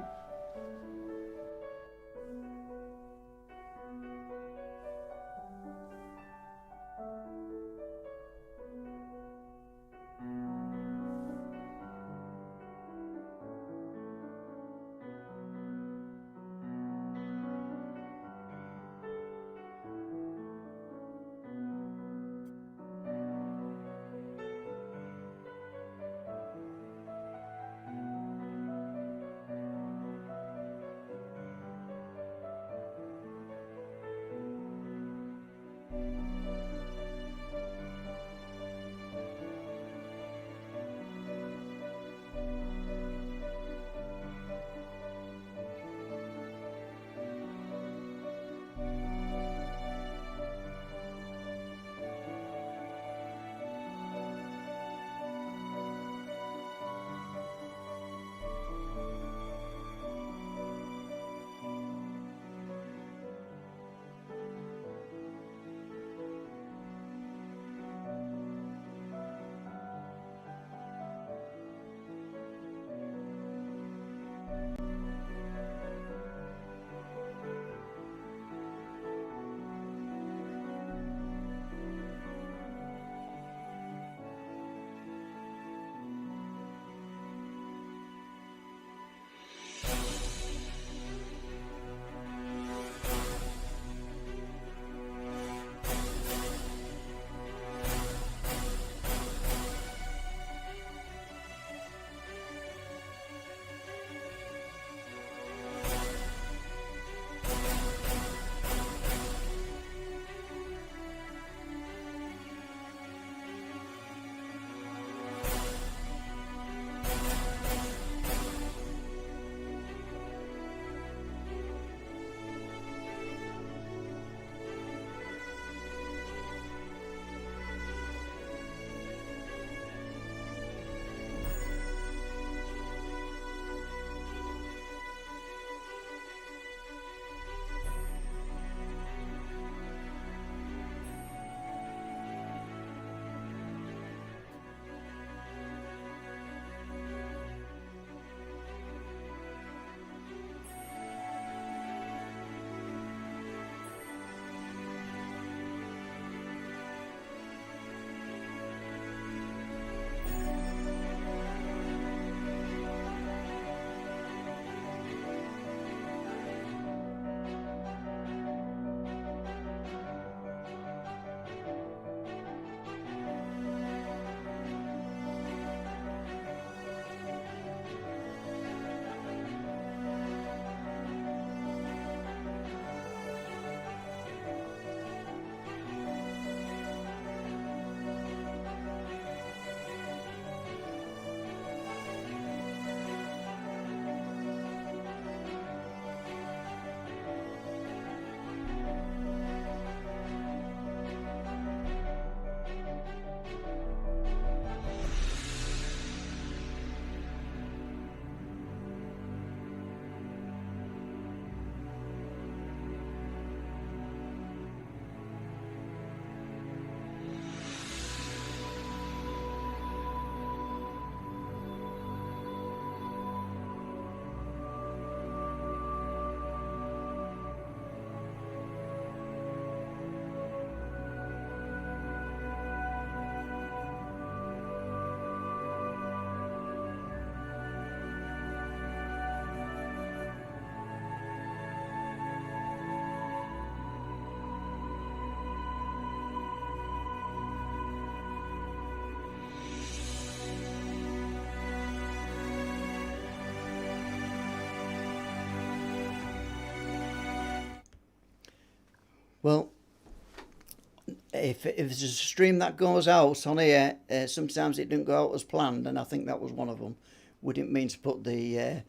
B: if there's a stream that goes out on here, sometimes it didn't go out as planned, and I think that was one of them. We didn't mean to put the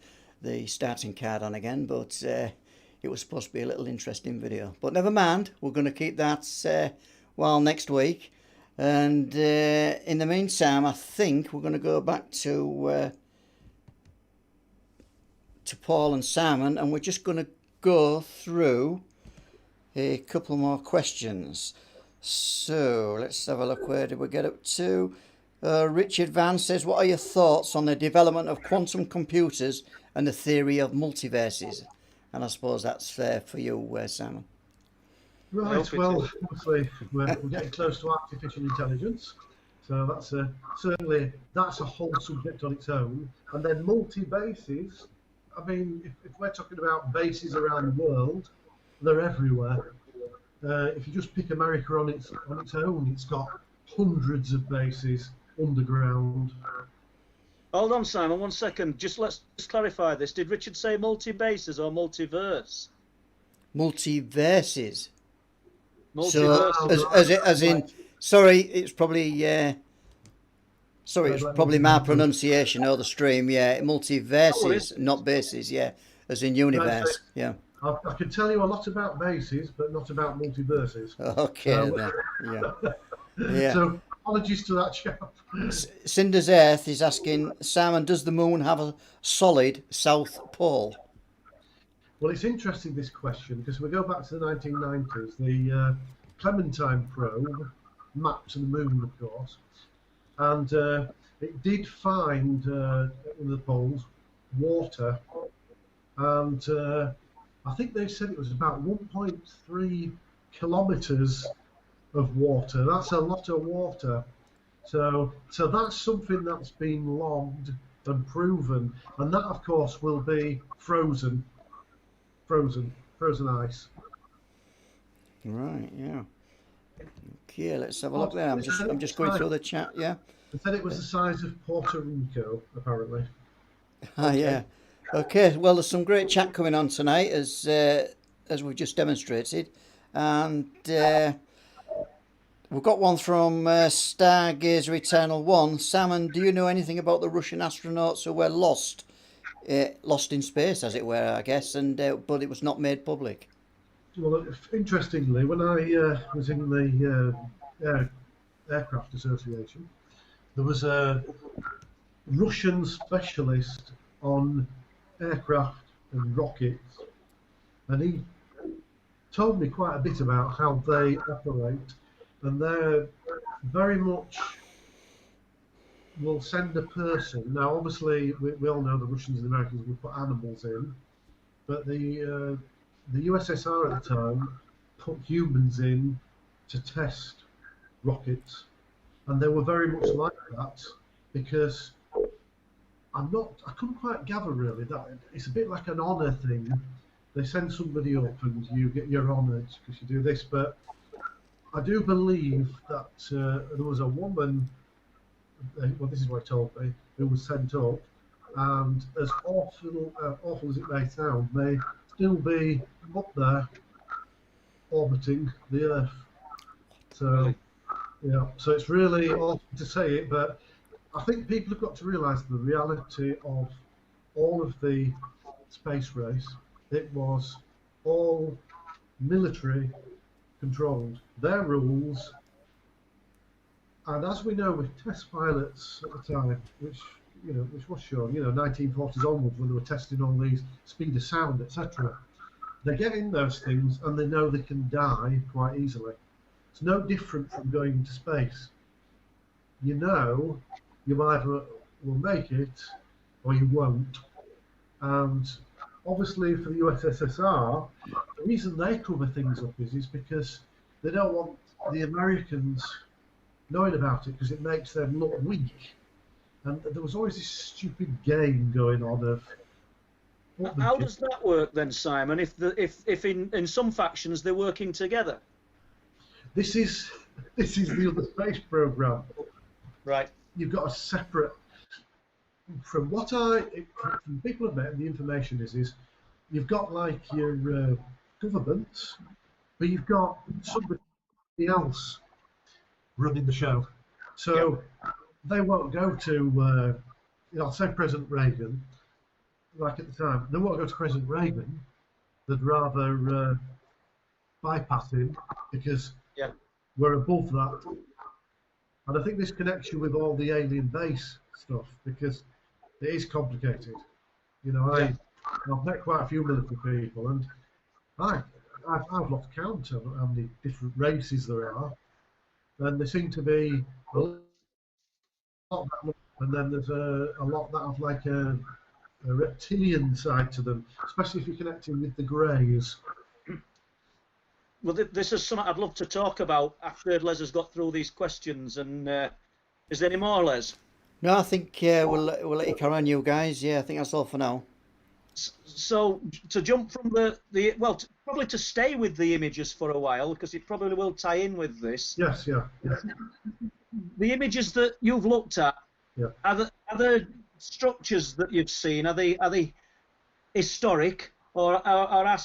B: starting card on again, but it was supposed to be a little interesting video. But never mind, we're going to keep that while next week. And in the meantime, I think we're going to go back to Paul and Simon, and we're just going to go through a couple more questions. So let's have a look. Where did we get up to? Richard Van says, what are your thoughts on the development of quantum computers and the theory of multiverses? And I suppose that's for you, Simon.
C: Right, well, obviously we're getting close to artificial intelligence, so that's certainly that's a whole subject on its own. And then multi-bases, I mean, if we're talking about bases around the world, they're everywhere. If you just pick America on its own, it's got hundreds of bases underground.
A: Hold on, Simon, 1 second. Let's clarify this. Did Richard say multi-bases or multiverse?
B: Multiverses.
A: Multiverse.
B: So, as in, sorry, it's probably my pronunciation or the stream. Yeah, multiverses, not bases. Yeah, as in universe. Yeah.
C: I can tell you a lot about bases, but not about multiverses.
B: Okay, then. Yeah. Yeah.
C: So apologies to that chap.
B: Cinder's Earth is asking, Simon, does the moon have a solid south pole?
C: Well, it's interesting, this question, because we go back to the 1990s. The Clementine probe mapped to the moon, of course, and it did find in the poles water, and I think they said it was about 1.3 kilometres of water. That's a lot of water. So that's something that's been logged and proven, and that, of course, will be frozen ice.
B: Right, yeah. Okay, let's have a look there. I'm just going through the chat, yeah.
C: They said it was the size of Puerto Rico, apparently.
B: Ah, yeah. Okay, well, there's some great chat coming on tonight, as we've just demonstrated, and we've got one from Stargazer Eternal 1. Simon, do you know anything about the Russian astronauts who were lost in space, as it were, I guess, and but it was not made public?
C: Well, interestingly, when I was in the Aircraft Association, there was a Russian specialist on aircraft and rockets, and he told me quite a bit about how they operate, and they're very much will send a person. Now, obviously, we all know the Russians and the Americans would put animals in, but the USSR at the time put humans in to test rockets, and they were very much like that, because I couldn't quite gather really that it's a bit like an honour thing. They send somebody up and you're honoured because you do this, but I do believe that there was a woman, well, this is what he told me, who was sent up, and as awful as it may sound, may still be up there orbiting the Earth. So, yeah, so it's really awful to say it, but I think people have got to realise the reality of all of the space race. It was all military controlled. Their rules, and as we know with test pilots at the time, which was shown, 1940s onwards, when they were testing all these speed of sound, etc. They get in those things and they know they can die quite easily. It's no different from going into space. You know, you either will make it or you won't. And obviously for the USSR, the reason they cover things up is because they don't want the Americans knowing about it, because it makes them look weak. And there was always this stupid game going on of...
A: How does that work then, Simon, if in some factions they're working together?
C: This is the other space program.
A: Right.
C: You've got a separate... From people have met, the information is you've got like your government, but you've got somebody else running the show. So they won't go to, I'll say President Reagan, like at the time, they won't go to President Reagan. They'd rather bypass him because we're above that. And I think this connects you with all the alien base stuff because it is complicated. I've met quite a few military people, and I've lost count of how many different races there are, and there seem to be a lot that, and then there's a lot that have like a reptilian side to them, especially if you're connecting with the greys.
A: Well, this is something I'd love to talk about after Les has got through these questions. And is there any more, Les?
B: No, I think we'll let you carry on, you guys. Yeah, I think that's all for now.
A: So to jump from probably to stay with the images for a while, because it probably will tie in with this.
C: Yes, yeah.
A: The images that you've looked at, are there structures that you've seen? Are they historic, or are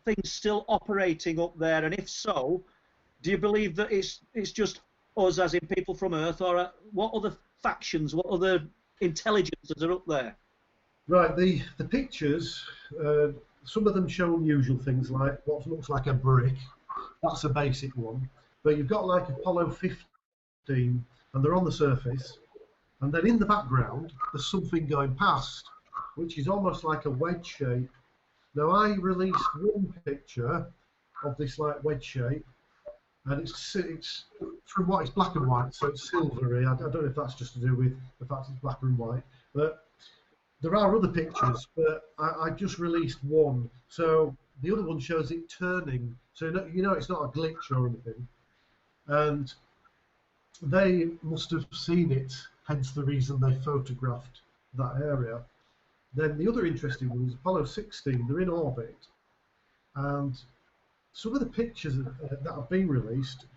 A: things still operating up there? And if so, do you believe that it's just us, as in people from Earth, or what other factions, what other intelligences are up there?
C: Right, the pictures, some of them show unusual things like what looks like a brick. That's a basic one. But you've got like Apollo 15, and they're on the surface. And then in the background, there's something going past, which is almost like a wedge shape. Now, I released one picture of this like wedge shape, and it's from what it's black and white, so it's silvery. I don't know if that's just to do with the fact it's black and white, but there are other pictures, but I just released one. So the other one shows it turning, so it's not a glitch or anything. And they must have seen it, hence the reason they photographed that area. Then the other interesting one is Apollo 16. They're in orbit, and some of the pictures that have been released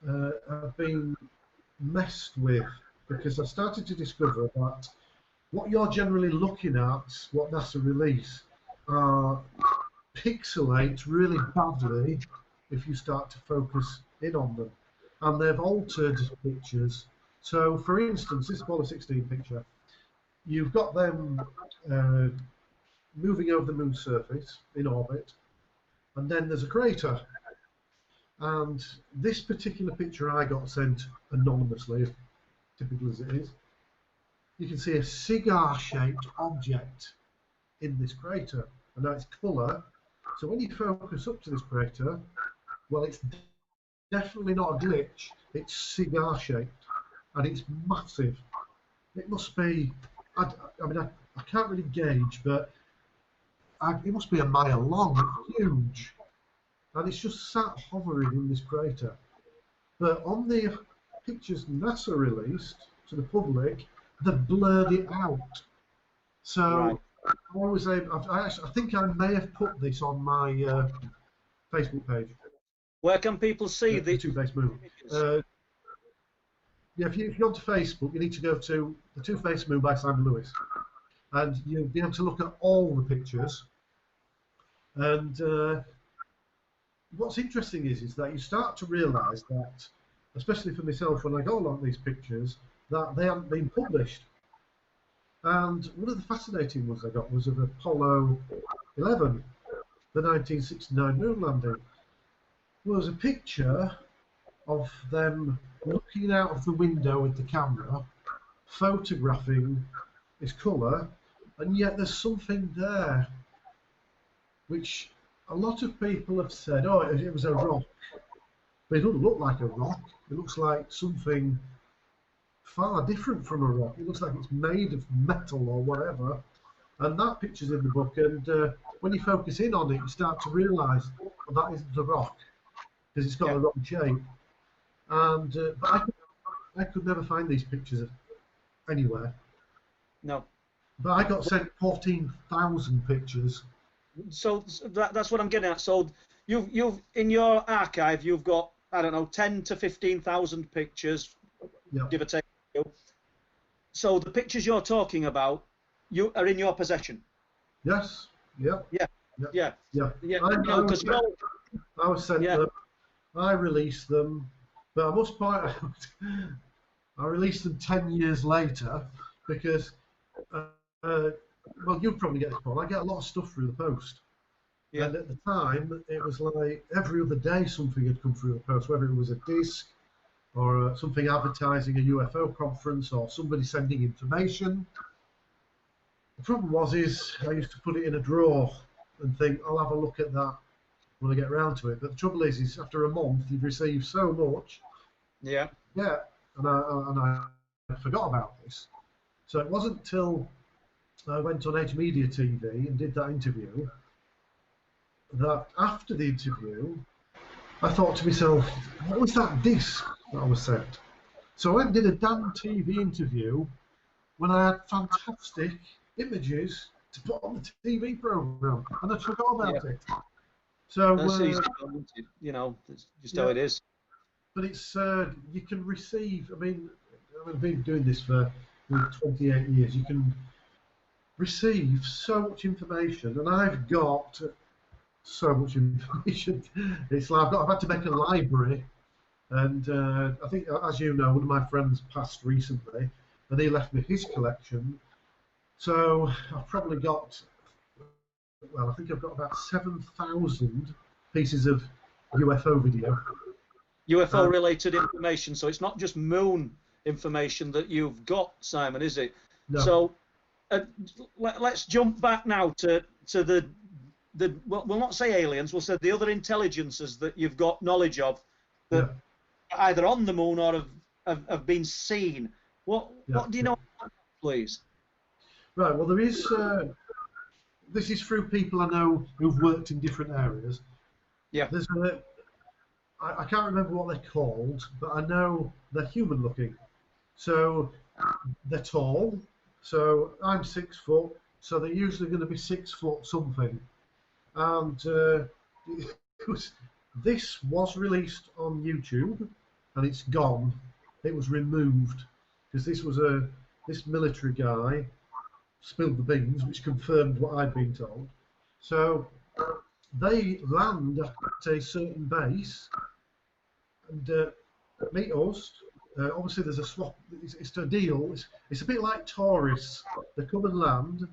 C: have been messed with, because I started to discover that what you're generally looking at, what NASA release, pixelates really badly if you start to focus in on them, and they've altered pictures. So, for instance, this Apollo 16 picture, you've got them moving over the moon's surface in orbit, and then there's a crater. And this particular picture I got sent anonymously, typical as it is, you can see a cigar-shaped object in this crater, and now it's colour. So when you focus up to this crater, well, it's definitely not a glitch. It's cigar-shaped, and it's massive. It must be, I can't really gauge, but it must be a mile long. It's huge, and it's just sat hovering in this crater. But on the pictures NASA released to the public, they've blurred it out. So I think I may have put this on my Facebook page.
A: Where can people see
C: the Two-Faced Moon? If you go to Facebook, you need to go to The Two-Faced Moon by Simon Lewis, and you'll be able to look at all the pictures. And what's interesting is that you start to realise that, especially for myself, when I go along these pictures, that they haven't been published. And one of the fascinating ones I got was of Apollo 11, the 1969 moon landing. There was a picture of them looking out of the window with the camera, photographing this colour, and yet there's something there which a lot of people have said, oh, it was a rock. But it doesn't look like a rock. It looks like something far different from a rock. It looks like it's made of metal or whatever. And that picture's in the book, and when you focus in on it, you start to realise, well, that isn't a rock, because it's got a wrong shape. And but I could never find these pictures anywhere.
A: No.
C: But I got sent 14,000 pictures.
A: So that's what I'm getting at. So you've in your archive, you've got, I don't know, 10 to 15,000 pictures, give or take. So the pictures you're talking about, you are in your possession.
C: Yes. Yeah.
A: I was
C: I was sent them. I released them. But I must point out, I released them 10 years later because, well, you'll probably get this, Paul. I get a lot of stuff through the post.
A: Yeah.
C: And at the time, it was like every other day something had come through the post, whether it was a disc or something advertising a UFO conference or somebody sending information. The problem is I used to put it in a drawer and think, I'll have a look at that when I get round to it. But the trouble is after a month, you've received so much.
A: Yeah.
C: Yeah, and I forgot about this. So it wasn't till I went on Edge Media TV and did that interview that after the interview, I thought to myself, what was that disc that I was sent? So I went and did a damn TV interview when I had fantastic images to put on the TV program, and I forgot about it. So
A: that's easy, you know, it's just how it is.
C: But it's you can receive. I mean, I've been doing this for 28 years. You can receive so much information, and I've got so much information. It's like I've had to make a library, and I think, as you know, one of my friends passed recently, and he left me his collection. So I've probably got, well, I think I've got about 7,000 pieces of UFO video.
A: UFO-related information, so it's not just moon information that you've got, Simon, is it?
C: No.
A: So let's jump back now to the well, we'll not say aliens, we'll say the other intelligences that you've got knowledge of that are either on the moon or have been seen. What do you know about that, please?
C: Right, well, there is, this is through people I know who've worked in different areas.
A: Yeah.
C: There's I can't remember what they're called, but I know they're human looking. So they're tall, so I'm 6 foot, so they're usually going to be 6 foot something. And this was released on YouTube, and it's gone. It was removed because this military guy spilled the beans, which confirmed what I'd been told. So they land at a certain base and meet us. Obviously, there's a swap. It's a deal. It's a bit like tourists. They come and land,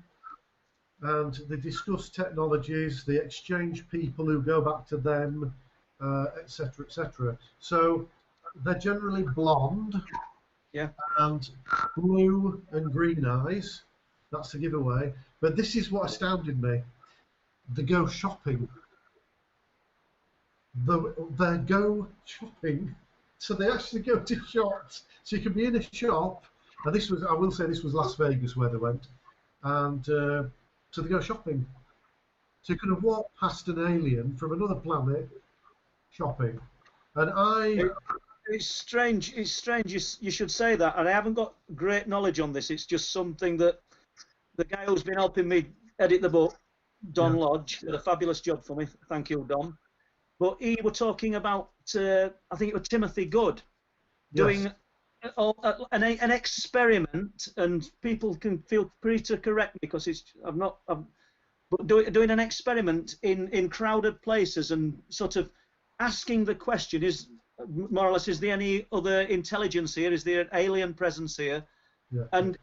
C: and they discuss technologies. They exchange people who go back to them, etc., etc. So they're generally blonde, and blue and green eyes. That's the giveaway. But this is what astounded me. They go shopping. They go shopping. So they actually go to shops. So you can be in a shop. And this was, I will say, this was Las Vegas where they went. And so they go shopping. So you could have walked past an alien from another planet shopping. And
A: It's strange. It's strange. You should say that. And I haven't got great knowledge on this. It's just something that the guy who's been helping me edit the book, Don Lodge, did a fabulous job for me. Thank you, Don. But he were talking about, I think it was Timothy Good, doing an experiment, and people can feel free to correct me because but doing an experiment in crowded places and sort of asking the question, is more or less, is there any other intelligence here? Is there an alien presence here? And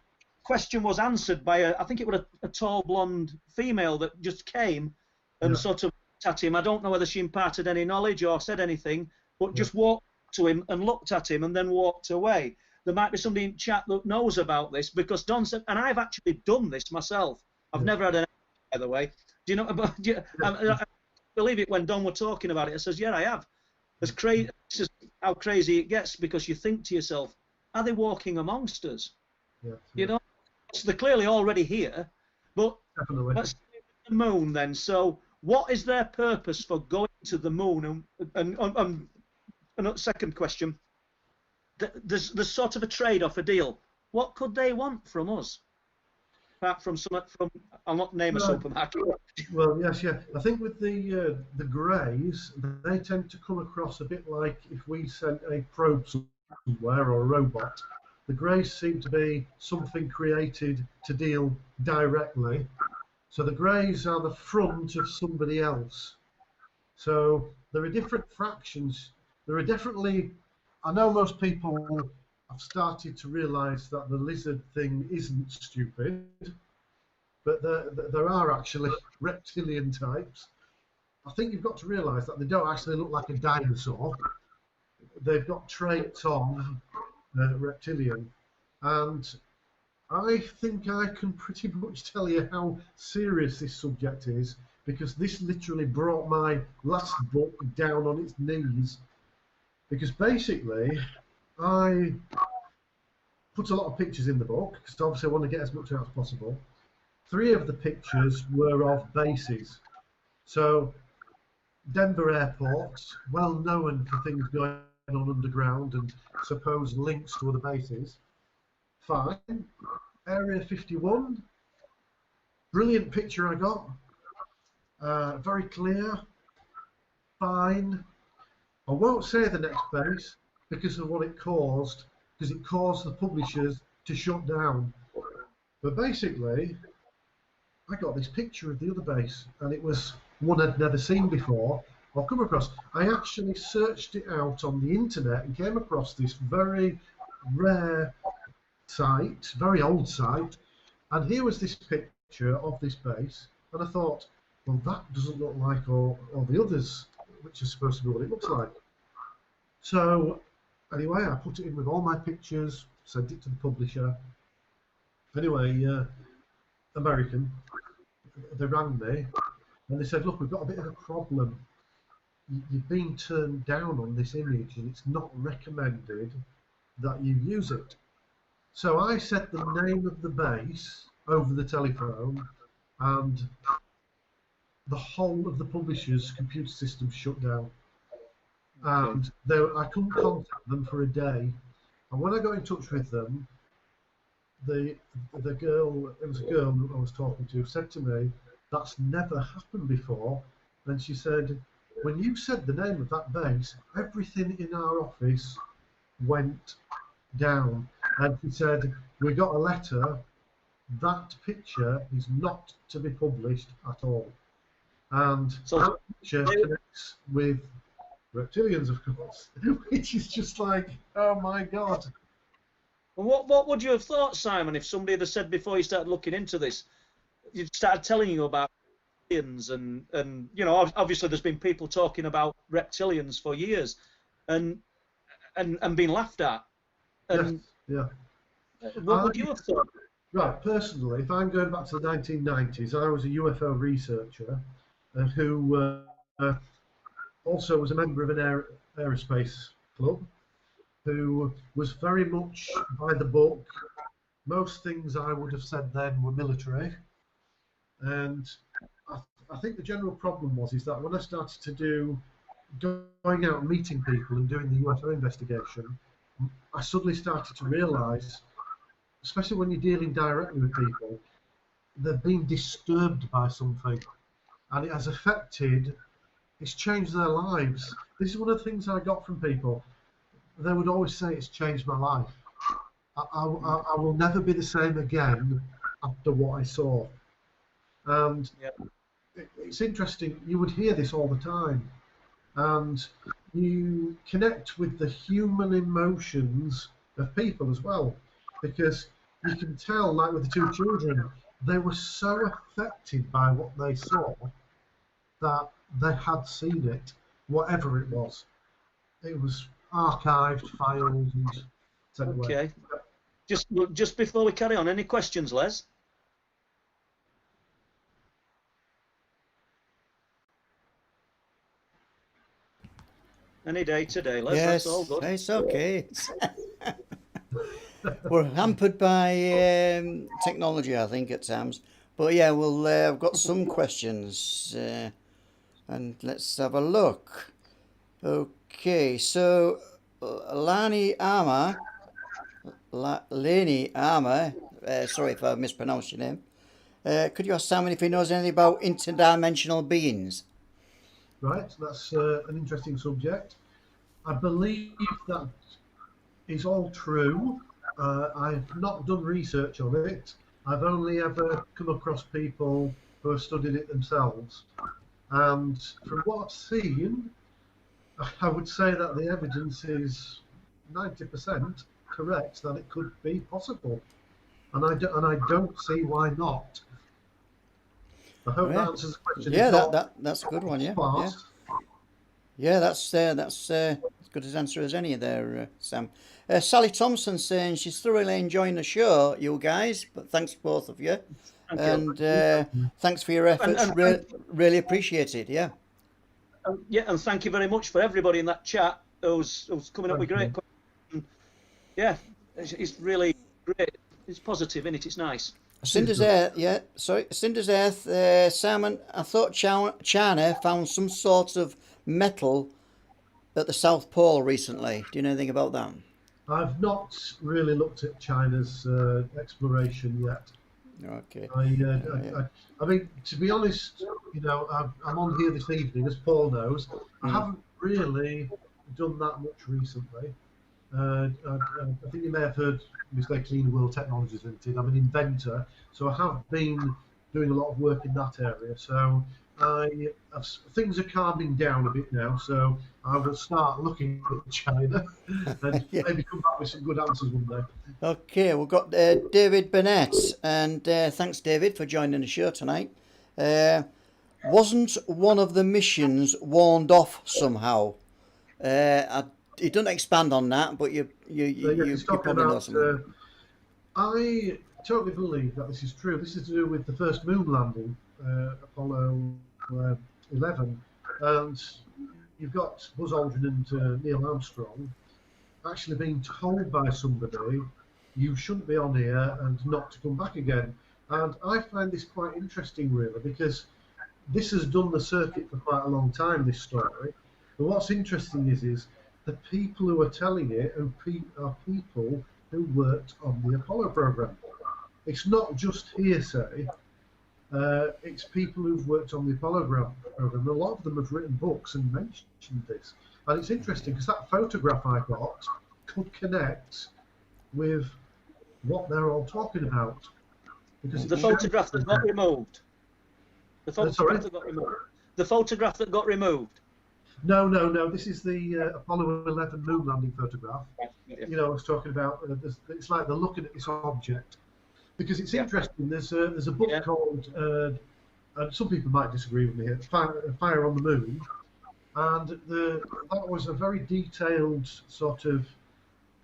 A: question was answered by I think it was a tall blonde female that just came and sort of looked at him. I don't know whether she imparted any knowledge or said anything, but just walked to him and looked at him and then walked away. There might be somebody in chat that knows about this, because Don said, and I've actually done this myself. I've never had an, by the way. Do you know about? I believe it when Don were talking about it. I says, yeah, I have. As crazy, this is how crazy it gets, because you think to yourself, are they walking amongst us? You know, so they're clearly already here. But let's stay with the moon then. So, what is their purpose for going to the moon? And second question, there's sort of a trade-off, a deal. What could they want from us? Apart from I'll not name a supermarket.
C: Well, yes, yeah. I think with the Greys, they tend to come across a bit like if we sent a probe somewhere or a robot. The Greys seem to be something created to deal directly. So the Greys are the front of somebody else. So there are different fractions. There are definitely, I know most people have started to realise that the lizard thing isn't stupid, but there are actually reptilian types. I think you've got to realise that they don't actually look like a dinosaur. They've got traits of reptilian, and I think I can pretty much tell you how serious this subject is, because this literally brought my last book down on its knees. Because basically, I put a lot of pictures in the book, because obviously I want to get as much out as possible. 3 of the pictures were of bases. So, Denver Airport, well known for things going on underground and supposed links to other bases. Fine. Area 51, brilliant picture I got. Very clear. Fine. I won't say the next base because of what it caused, because it caused the publishers to shut down. But basically, I got this picture of the other base, and it was one I'd never seen before or come across. I actually searched it out on the internet and came across this very rare site, very old site, and here was this picture of this base, and I thought, well, that doesn't look like all the others, which is supposed to be what it looks like. So anyway, I put it in with all my pictures, sent it to the publisher. Anyway, American, they rang me and they said, look, we've got a bit of a problem. You've been turned down on this image and it's not recommended that you use it. So I said the name of the base over the telephone, and the whole of the publisher's computer system shut down. And I couldn't contact them for a day. And when I got in touch with them, the girl, it was a girl I was talking to, said to me, that's never happened before. And she said, when you said the name of that base, everything in our office went down. And she said, we got a letter, that picture is not to be published at all. And so that picture connects with reptilians, of course, which is just like, oh my God.
A: What would you have thought, Simon, if somebody had said before you started looking into this, you started telling you about reptilians and you know, obviously there's been people talking about reptilians for years and being laughed at. And
C: yeah.
A: What would you have thought?
C: Right, personally, if I'm going back to the 1990s, I was a UFO researcher who also was a member of an aerospace club, who was very much by the book. Most things I would have said then were military. And I think the general problem is that when I started to going out and meeting people and doing the UFO investigation, I suddenly started to realise, especially when you're dealing directly with people, they're being disturbed by something, and it has affected, it's changed their lives. This is one of the things I got from people. They would always say it's changed my life. I will never be the same again after what I saw. And it's interesting, you would hear this all the time, and you connect with the human emotions of people as well, because you can tell, like with the 2 children, they were so affected by what they saw that they had seen it, whatever it was. It was archived, filed, and sent away.
A: Okay. Just before we carry on, any questions, Les? Any day today, Les.
B: Yes,
A: that's all good.
B: It's okay. We're hampered by technology, I think, at times. But yeah, I've got some questions, and let's have a look. Okay, so Lani Armour, sorry if I mispronounced your name. Could you ask Simon if he knows anything about interdimensional beings?
C: Right, that's an interesting subject. I believe that is all true. I've not done research on it. I've only ever come across people who have studied it themselves. And from what I've seen, I would say that the evidence is 90% correct that it could be possible, and I don't see why not. I hope that answers the question.
B: Yeah,
C: If not,
B: that's a good one. Yeah, yeah,
C: fast.
B: yeah. That's as good an answer as any there, Sam. Sally Thompson saying she's thoroughly enjoying the show, you guys. But thanks to both of you,
A: Thank
B: and
A: you.
B: thanks for your efforts.
A: And
B: Really appreciate it. Yeah.
A: yeah, and thank you very much for everybody in that chat who's coming up with great questions. Yeah, it's really great. It's positive, isn't it? It's nice.
B: Cinder's Earth, yeah, sorry, Cinder's Earth, Simon, I thought China found some sort of metal at the South Pole recently. Do you know anything about that?
C: I've not really looked at China's exploration yet.
B: Okay.
C: I mean, to be honest, I'm on here this evening, as Paul knows. I haven't really done that much recently. I think you may have heard me say Clean World Technologies Limited. I'm an inventor, so I have been doing a lot of work in that area. So things are calming down a bit now, so I will start looking at China and maybe come back with some good answers one day.
B: Okay, we've got David Burnett, and thanks, David, for joining the show tonight. Wasn't one of the missions warned off somehow? He doesn't expand on that, but you probably know something.
C: I totally believe that this is true. This is to do with the first moon landing, Apollo 11, and you've got Buzz Aldrin and Neil Armstrong actually being told by somebody, you shouldn't be on here and not to come back again. And I find this quite interesting, really, because this has done the circuit for quite a long time, this story. But what's interesting is the people who are telling it are people who worked on the Apollo program. It's not just hearsay. It's people who've worked on the Apollo program. A lot of them have written books and mentioned this. And it's interesting because that photograph I got could connect with what they're all talking about. Because
A: the photograph that got removed. The photograph that got removed. The photograph that got removed.
C: No. This is the Apollo 11 moon landing photograph. I was talking about. It's like they're looking at this object because it's interesting. There's a book called, and some people might disagree with me here, Fire on the Moon, and that was a very detailed sort of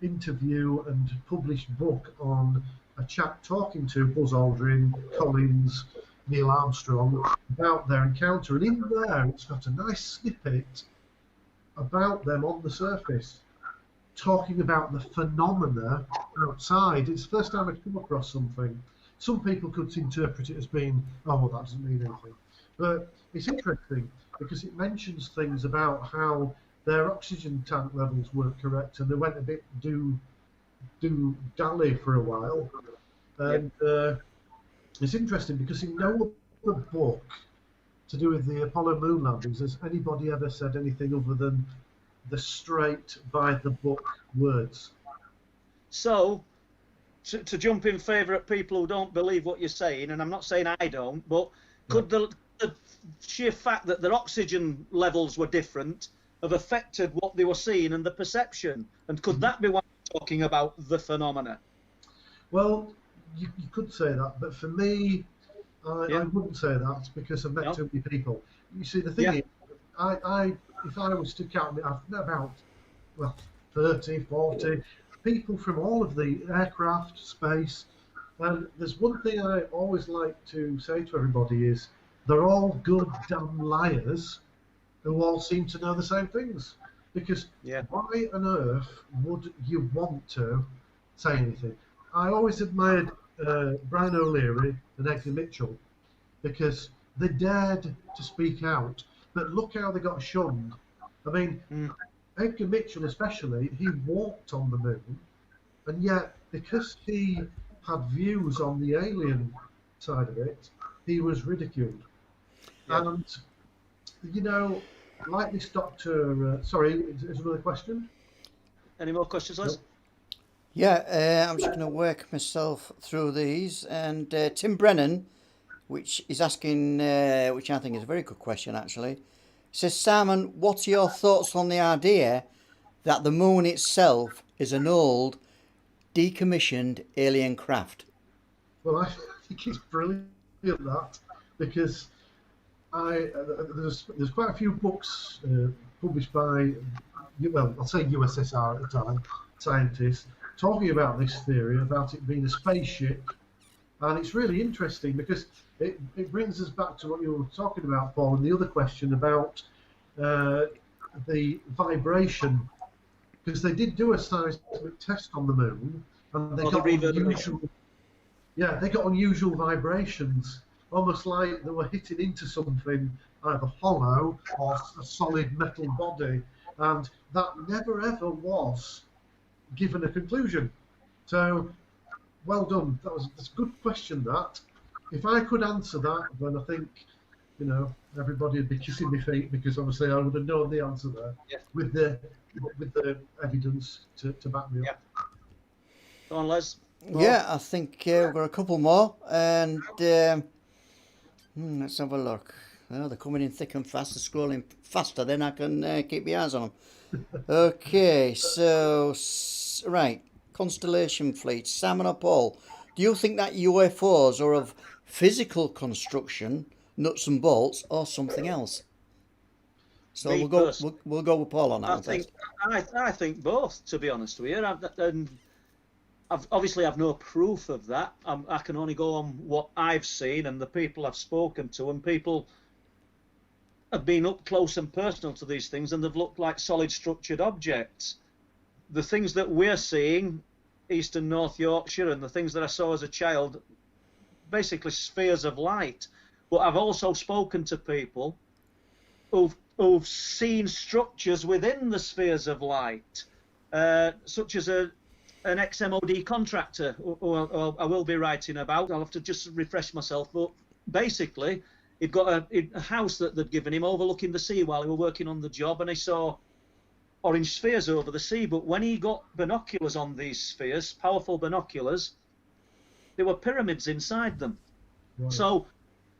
C: interview and published book on a chap talking to Buzz Aldrin, Collins, Neil Armstrong about their encounter, and in there it's got a nice snippet about them on the surface, talking about the phenomena outside. It's the first time I've come across something. Some people could interpret it as being, oh, well, that doesn't mean anything. But it's interesting because it mentions things about how their oxygen tank levels weren't correct and they went a bit dally for a while. And it's interesting because in no other book to do with the Apollo moon landings has anybody ever said anything other than the straight by the book words.
A: So, to jump in favour of people who don't believe what you're saying, and I'm not saying I don't, but could the sheer fact that their oxygen levels were different have affected what they were seeing and the perception? And could that be what you're talking about, the phenomena?
C: Well, you could say that, but for me, I wouldn't say that because I've met too many people. You see, the thing is, if I was to count, I've met about 30, 40 people from all of the aircraft, space, and there's one thing I always like to say to everybody is they're all good damn liars who all seem to know the same things. Because why on earth would you want to say anything? I always admired Brian O'Leary and Edgar Mitchell because they dared to speak out. But look how they got shunned. I mean, Edgar Mitchell especially, he walked on the moon, and yet because he had views on the alien side of it, he was ridiculed. And, like this doctor... sorry, is another question?
A: Any more questions, Les?
B: Yeah, I'm just going to work myself through these. And Tim Brennan, which is asking, which I think is a very good question, actually, says, Simon, what are your thoughts on the idea that the moon itself is an old, decommissioned alien craft?
C: Well, I think it's brilliant that, because there's quite a few books published by, well, I'll say USSR at the time, scientists, talking about this theory about it being a spaceship. And it's really interesting because it brings us back to what you were talking about, Paul, and the other question about the vibration, because they did do a seismic test on the moon, and they got unusual vibrations, almost like they were hitting into something either hollow or a solid metal body, and that never ever was given a conclusion. So, well done. That's a good question. That, if I could answer that, then I think, everybody would be kissing my feet, because obviously I would have known the answer there, with the evidence to back me up.
A: Go on, Les.
B: Yeah, I think we've got a couple more, and let's have a look. Oh, they're coming in thick and fast. They're scrolling faster than I can keep my eyes on them. Okay, so right, Constellation Fleet, Simon or Paul, do you think that UFOs are of physical construction, nuts and bolts, or something else? So we'll go with Paul on that.
A: I think both, to be honest with you. And I've no proof of that. I can only go on what I've seen and the people I've spoken to, and people have been up close and personal to these things, and they've looked like solid structured objects. The things that we're seeing, East and North Yorkshire, and the things that I saw as a child, basically spheres of light. But I've also spoken to people who've seen structures within the spheres of light, such as an ex-MOD contractor who I will be writing about. I'll have to just refresh myself, but basically he'd got a house that they'd given him overlooking the sea while he was working on the job, and he saw orange spheres over the sea. But when he got binoculars on these spheres, powerful binoculars, there were pyramids inside them. Right.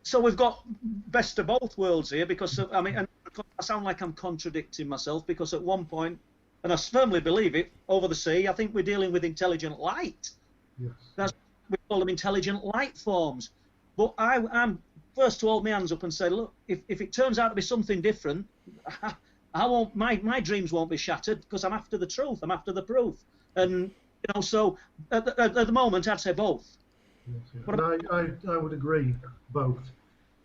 A: So we've got best of both worlds here, because and I sound like I'm contradicting myself, because at one point, and I firmly believe it, over the sea, I think we're dealing with intelligent light. Yes. We call them intelligent light forms. But I'm first to hold my hands up and say, look, if it turns out to be something different, my dreams won't be shattered, because I'm after the truth, I'm after the proof. And so at the moment, I'd say both.
C: Yes, yeah. And I would agree, both,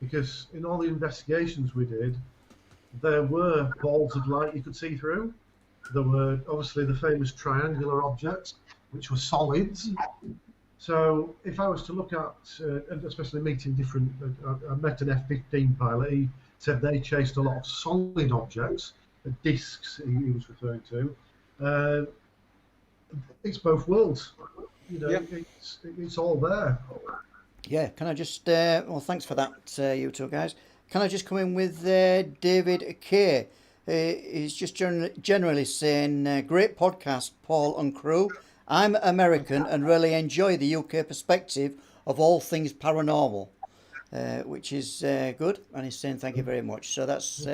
C: because in all the investigations we did, there were balls of light you could see through. There were obviously the famous triangular objects, which were solids. So if I was to look at, and especially meeting different, I met an F-15 pilot. He said they chased a lot of solid objects, discs he was referring to. It's both worlds. It's all there.
B: Yeah, can I just, well, thanks for that, you two guys. Can I just come in with David K? He's just generally saying, great podcast, Paul and crew. I'm American and really enjoy the UK perspective of all things paranormal, which is good. And he's saying thank you very much. So that's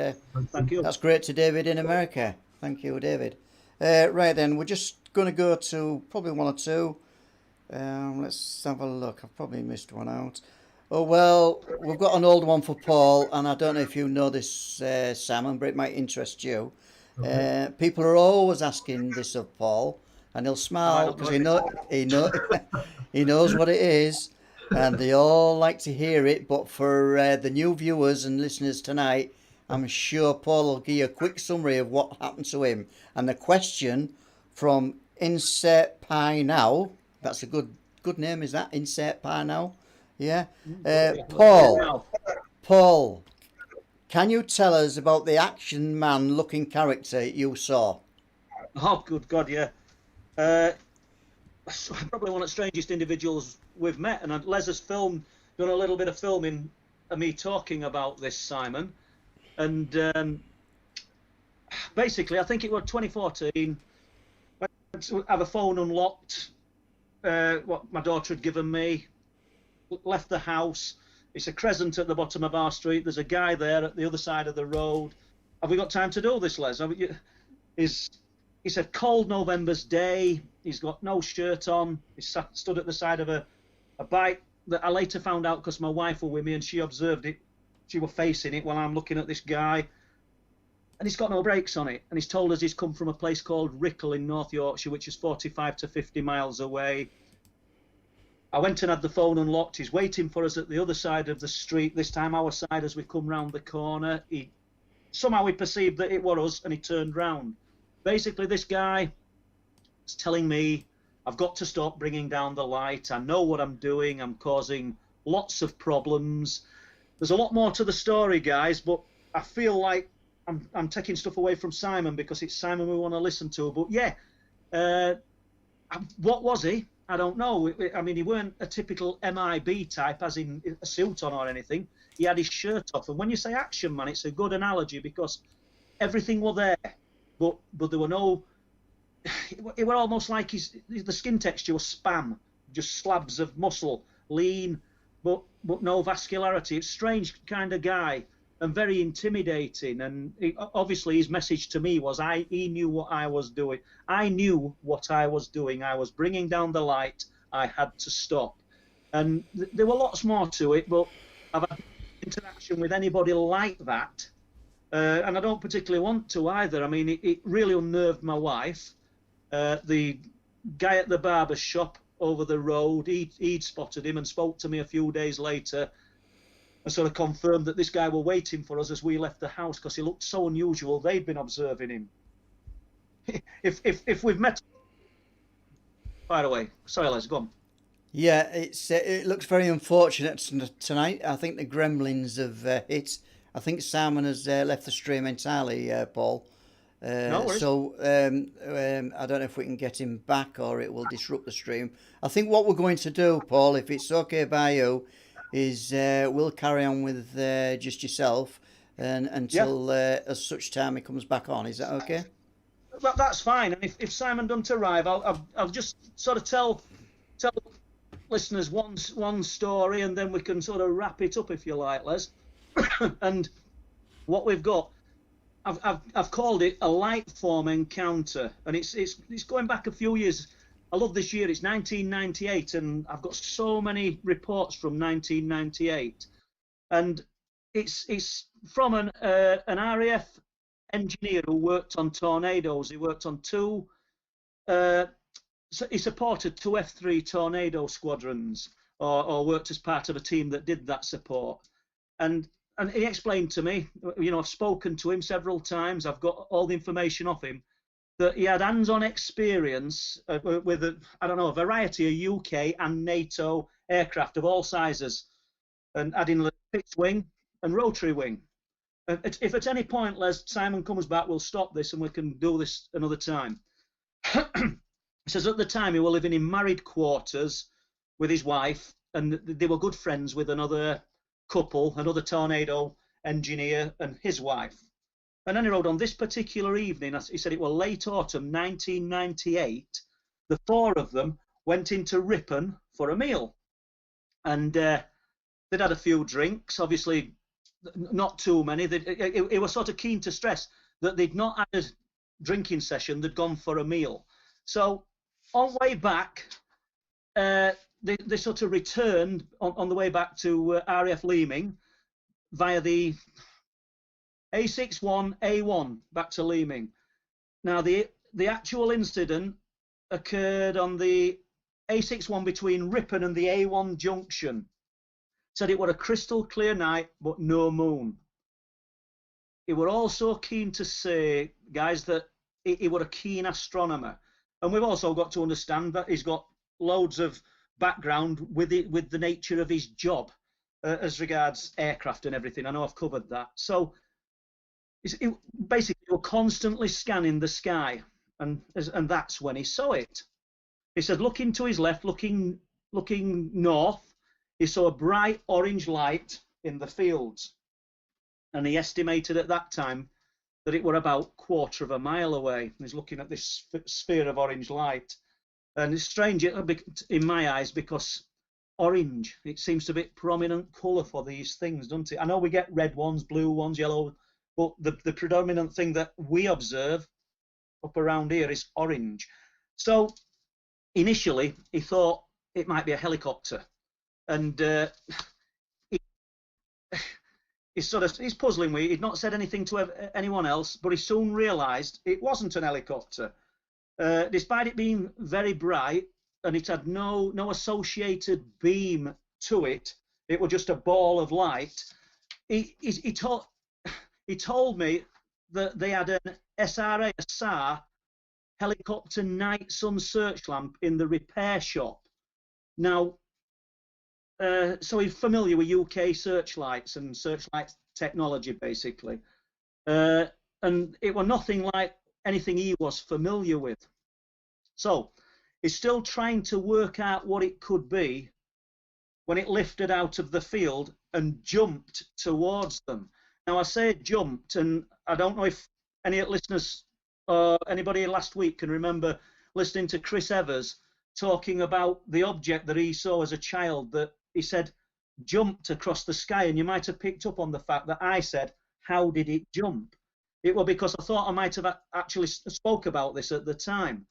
A: thank you.
B: That's great to David in America. Thank you, David. Right then, we're just going to go to probably one or two. Let's have a look. I've probably missed one out. Oh, well, we've got an old one for Paul, and I don't know if you know this, Simon, but it might interest you. Okay. People are always asking this of Paul, and he'll smile because he knows what it is, and they all like to hear it. But for the new viewers and listeners tonight, I'm sure Paul will give you a quick summary of what happened to him. And the question from Insert Pie Now, that's a good name, is that? Insert Pie Now? Yeah. Paul, can you tell us about the action man looking character you saw?
A: Oh, good God, yeah. Probably one of the strangest individuals we've met. And Les has done a little bit of filming of me talking about this, Simon. And basically, I think it was 2014. I have a phone unlocked, what my daughter had given me. Left the house. It's a crescent at the bottom of our street. There's a guy there at the other side of the road. Have we got time to do this, Les? it's a cold November's day. He's got no shirt on. He's stood at the side of a bike that I later found out because my wife was with me and she observed it. She was facing it while I'm looking at this guy. And he's got no brakes on it. And he's told us he's come from a place called Rickle in North Yorkshire, which is 45 to 50 miles away. I went and had the phone unlocked. He's waiting for us at the other side of the street, this time our side as we come round the corner. Somehow he perceived that it was us and he turned round. Basically, this guy is telling me, I've got to stop bringing down the light. I know what I'm doing. I'm causing lots of problems. There's a lot more to the story, guys, but I feel like I'm taking stuff away from Simon because it's Simon we want to listen to. But yeah, what was he? I don't know. I mean, he weren't a typical MIB type, as in a suit on or anything. He had his shirt off. And when you say action man, it's a good analogy because everything was there, but there were no. It were almost like the skin texture was spam, just slabs of muscle, lean, but no vascularity. It's a strange kind of guy. And very intimidating, and obviously his message to me was he knew what I was doing. I knew what I was doing. I was bringing down the light. I had to stop. And there were lots more to it, but I've had interaction with anybody like that, and I don't particularly want to either. I mean, it really unnerved my wife. The guy at the barber shop over the road, he'd spotted him and spoke to me a few days later. And sort of confirmed that this guy were waiting for us as we left the house because he looked so unusual. They'd been observing him. if we've met, by the way, sorry, Les, go on.
B: Yeah, it looks very unfortunate tonight. I think the gremlins have hit. I think Simon has left the stream entirely, Paul.
A: No worries.
B: So I don't know if we can get him back or it will disrupt the stream. I think what we're going to do, Paul, if it's okay by you, is we'll carry on with just yourself and until as such time he comes back on. Is that okay?
A: That's fine. And if Simon doesn't arrive, I'll just sort of tell listeners one story, and then we can sort of wrap it up if you like, Les. And what we've got, I've called it a light form encounter, and it's going back a few years. I love this year. It's 1998, and I've got so many reports from 1998, and it's from an RAF engineer who worked on tornadoes. He worked on two. So he supported two F3 tornado squadrons, or worked as part of a team that did that support, and he explained to me. You know, I've spoken to him several times. I've got all the information off him. That he had hands-on experience with a variety of UK and NATO aircraft of all sizes, and adding fixed wing and rotary wing. If at any point, Les, Simon comes back, we'll stop this and we can do this another time. He says at the time he was living in married quarters with his wife, and they were good friends with another couple, another tornado engineer and his wife. And then he wrote on this particular evening, he said it was late autumn 1998, the four of them went into Ripon for a meal. And they'd had a few drinks, obviously not too many. He was sort of keen to stress that they'd not had a drinking session, they'd gone for a meal. So on way back, they sort of returned on the way back to RAF Leeming via the A61A1 back to Leeming. Now the actual incident occurred on the A61 between Ripon and the A1 junction. Said it was a crystal clear night but no moon. He were also keen to say, guys, that he was a keen astronomer, and we've also got to understand that he's got loads of background with the nature of his job as regards aircraft and everything. I know I've covered that. So basically, he was constantly scanning the sky, and that's when he saw it. He said, looking to his left, looking north, he saw a bright orange light in the fields, and he estimated at that time that it were about quarter of a mile away. He's looking at this sphere of orange light, and it's strange in my eyes because orange, it seems to be a prominent colour for these things, doesn't it? I know we get red ones, blue ones, yellow, but the predominant thing that we observe up around here is orange. So initially he thought it might be a helicopter, and he's puzzling me. He'd not said anything to anyone else, but he soon realised it wasn't an helicopter. Despite it being very bright and it had no associated beam to it, it was just a ball of light. He told me that they had an SRA, a SAR helicopter night sun search lamp in the repair shop. Now, so he's familiar with UK searchlights and searchlight technology, basically. And it was nothing like anything he was familiar with. So he's still trying to work out what it could be when it lifted out of the field and jumped towards them. Now, I say jumped, and I don't know if any listeners or anybody last week can remember listening to Chris Evers talking about the object that he saw as a child, that he said jumped across the sky, and you might have picked up on the fact that I said, how did it jump? It was because I thought I might have actually spoke about this at the time.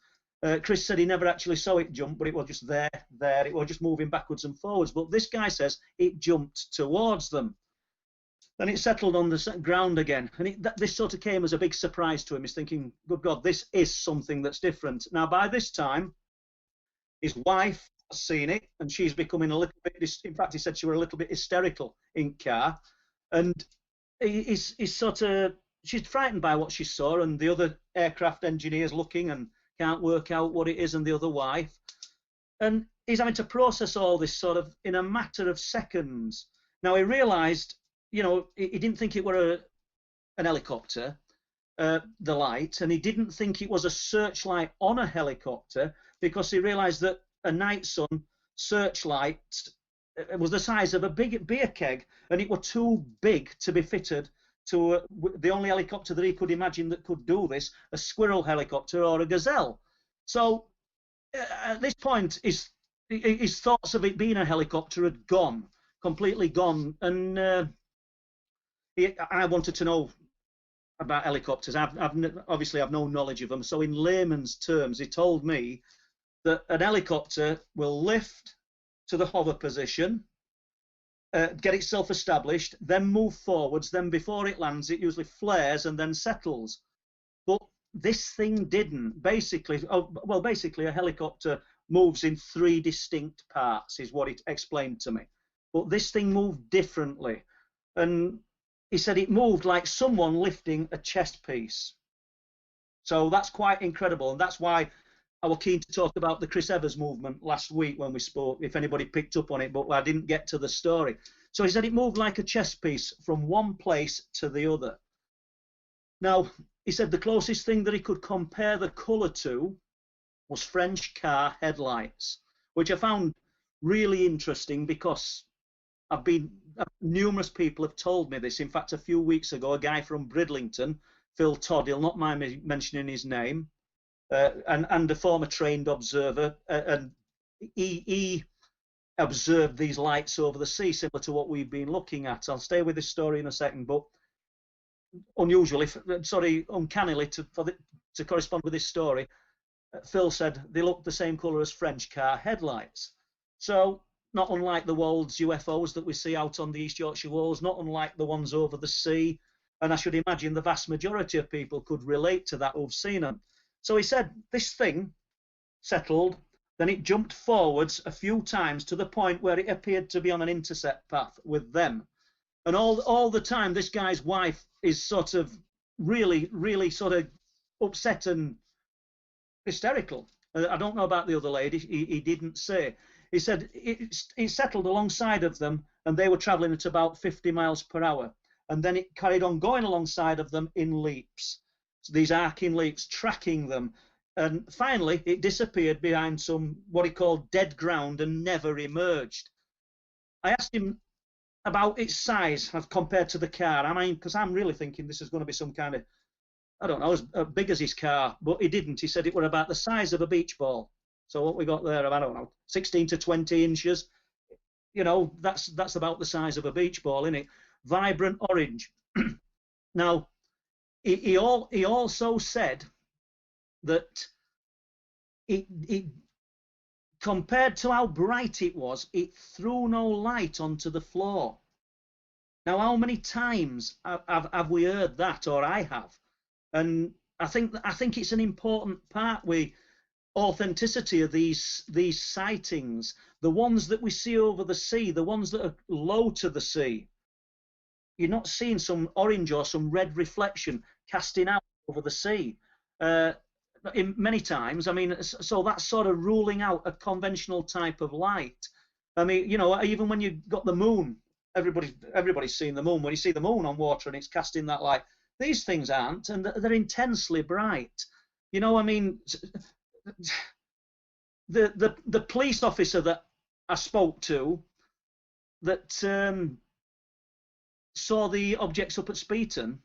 A: Chris said he never actually saw it jump, but it was just there. It was just moving backwards and forwards. But this guy says it jumped towards them. Then it settled on the ground again. And this sort of came as a big surprise to him. He's thinking, good God, this is something that's different. Now, by this time, his wife has seen it, and she's becoming a little bit, in fact, he said she was a little bit hysterical in car. And he's sort of, she's frightened by what she saw, and the other aircraft engineer's looking and can't work out what it is, and the other wife. And he's having to process all this sort of in a matter of seconds. Now, he realised, you know, he didn't think it were an helicopter, the light, and he didn't think it was a searchlight on a helicopter, because he realised that a night sun searchlight was the size of a big beer keg, and it was too big to be fitted to the only helicopter that he could imagine that could do this, a squirrel helicopter or a gazelle. So at this point, his thoughts of it being a helicopter had gone, completely gone. And I wanted to know about helicopters. Obviously I've no knowledge of them. So in layman's terms, he told me that an helicopter will lift to the hover position, get itself established, then move forwards, then before it lands it usually flares and then settles. But this thing didn't. Basically a helicopter moves in 3 distinct parts, is what it explained to me. But this thing moved differently, and he said it moved like someone lifting a chest piece. So that's quite incredible, and that's why I was keen to talk about the Chris Evers movement last week when we spoke, if anybody picked up on it, but I didn't get to the story. So he said it moved like a chess piece from one place to the other. Now, he said the closest thing that he could compare the colour to was French car headlights, which I found really interesting, because numerous people have told me this. In fact, a few weeks ago, a guy from Bridlington, Phil Todd, he'll not mind me mentioning his name, and a former trained observer, and he observed these lights over the sea, similar to what we've been looking at. I'll stay with this story in a second, but uncannily to correspond with this story, Phil said they looked the same colour as French car headlights. So not unlike the Wolds UFOs that we see out on the East Yorkshire Wolds, not unlike the ones over the sea, and I should imagine the vast majority of people could relate to that who've seen them. So he said this thing settled, then it jumped forwards a few times to the point where it appeared to be on an intercept path with them. And all the time, this guy's wife is sort of really sort of upset and hysterical. I don't know about the other lady. He didn't say. He said it settled alongside of them, and they were travelling at about 50 miles per hour. And then it carried on going alongside of them in leaps. So these arcing leaps, tracking them. And finally, it disappeared behind some, what he called dead ground, and never emerged. I asked him about its size as compared to the car. I mean, because I'm really thinking this is going to be some kind of, I don't know, as big as his car, but he didn't. He said it were about the size of a beach ball. So what we got there, I don't know, 16 to 20 inches. You know, that's about the size of a beach ball, isn't it? Vibrant orange. Now, he also said that it compared to how bright it was, it threw no light onto the floor. Now, how many times have we heard that, or I have? And I think it's an important part with authenticity of these sightings. The ones that we see over the sea, the ones that are low to the sea, you're not seeing some orange or some red reflection casting out over the sea. In many times, I mean, so that's sort of ruling out a conventional type of light. I mean, you know, even when you got the moon, everybody's seen the moon. When you see the moon on water and it's casting that light, these things aren't, and they're intensely bright. You know, I mean, the police officer that I spoke to that saw the objects up at Speeton,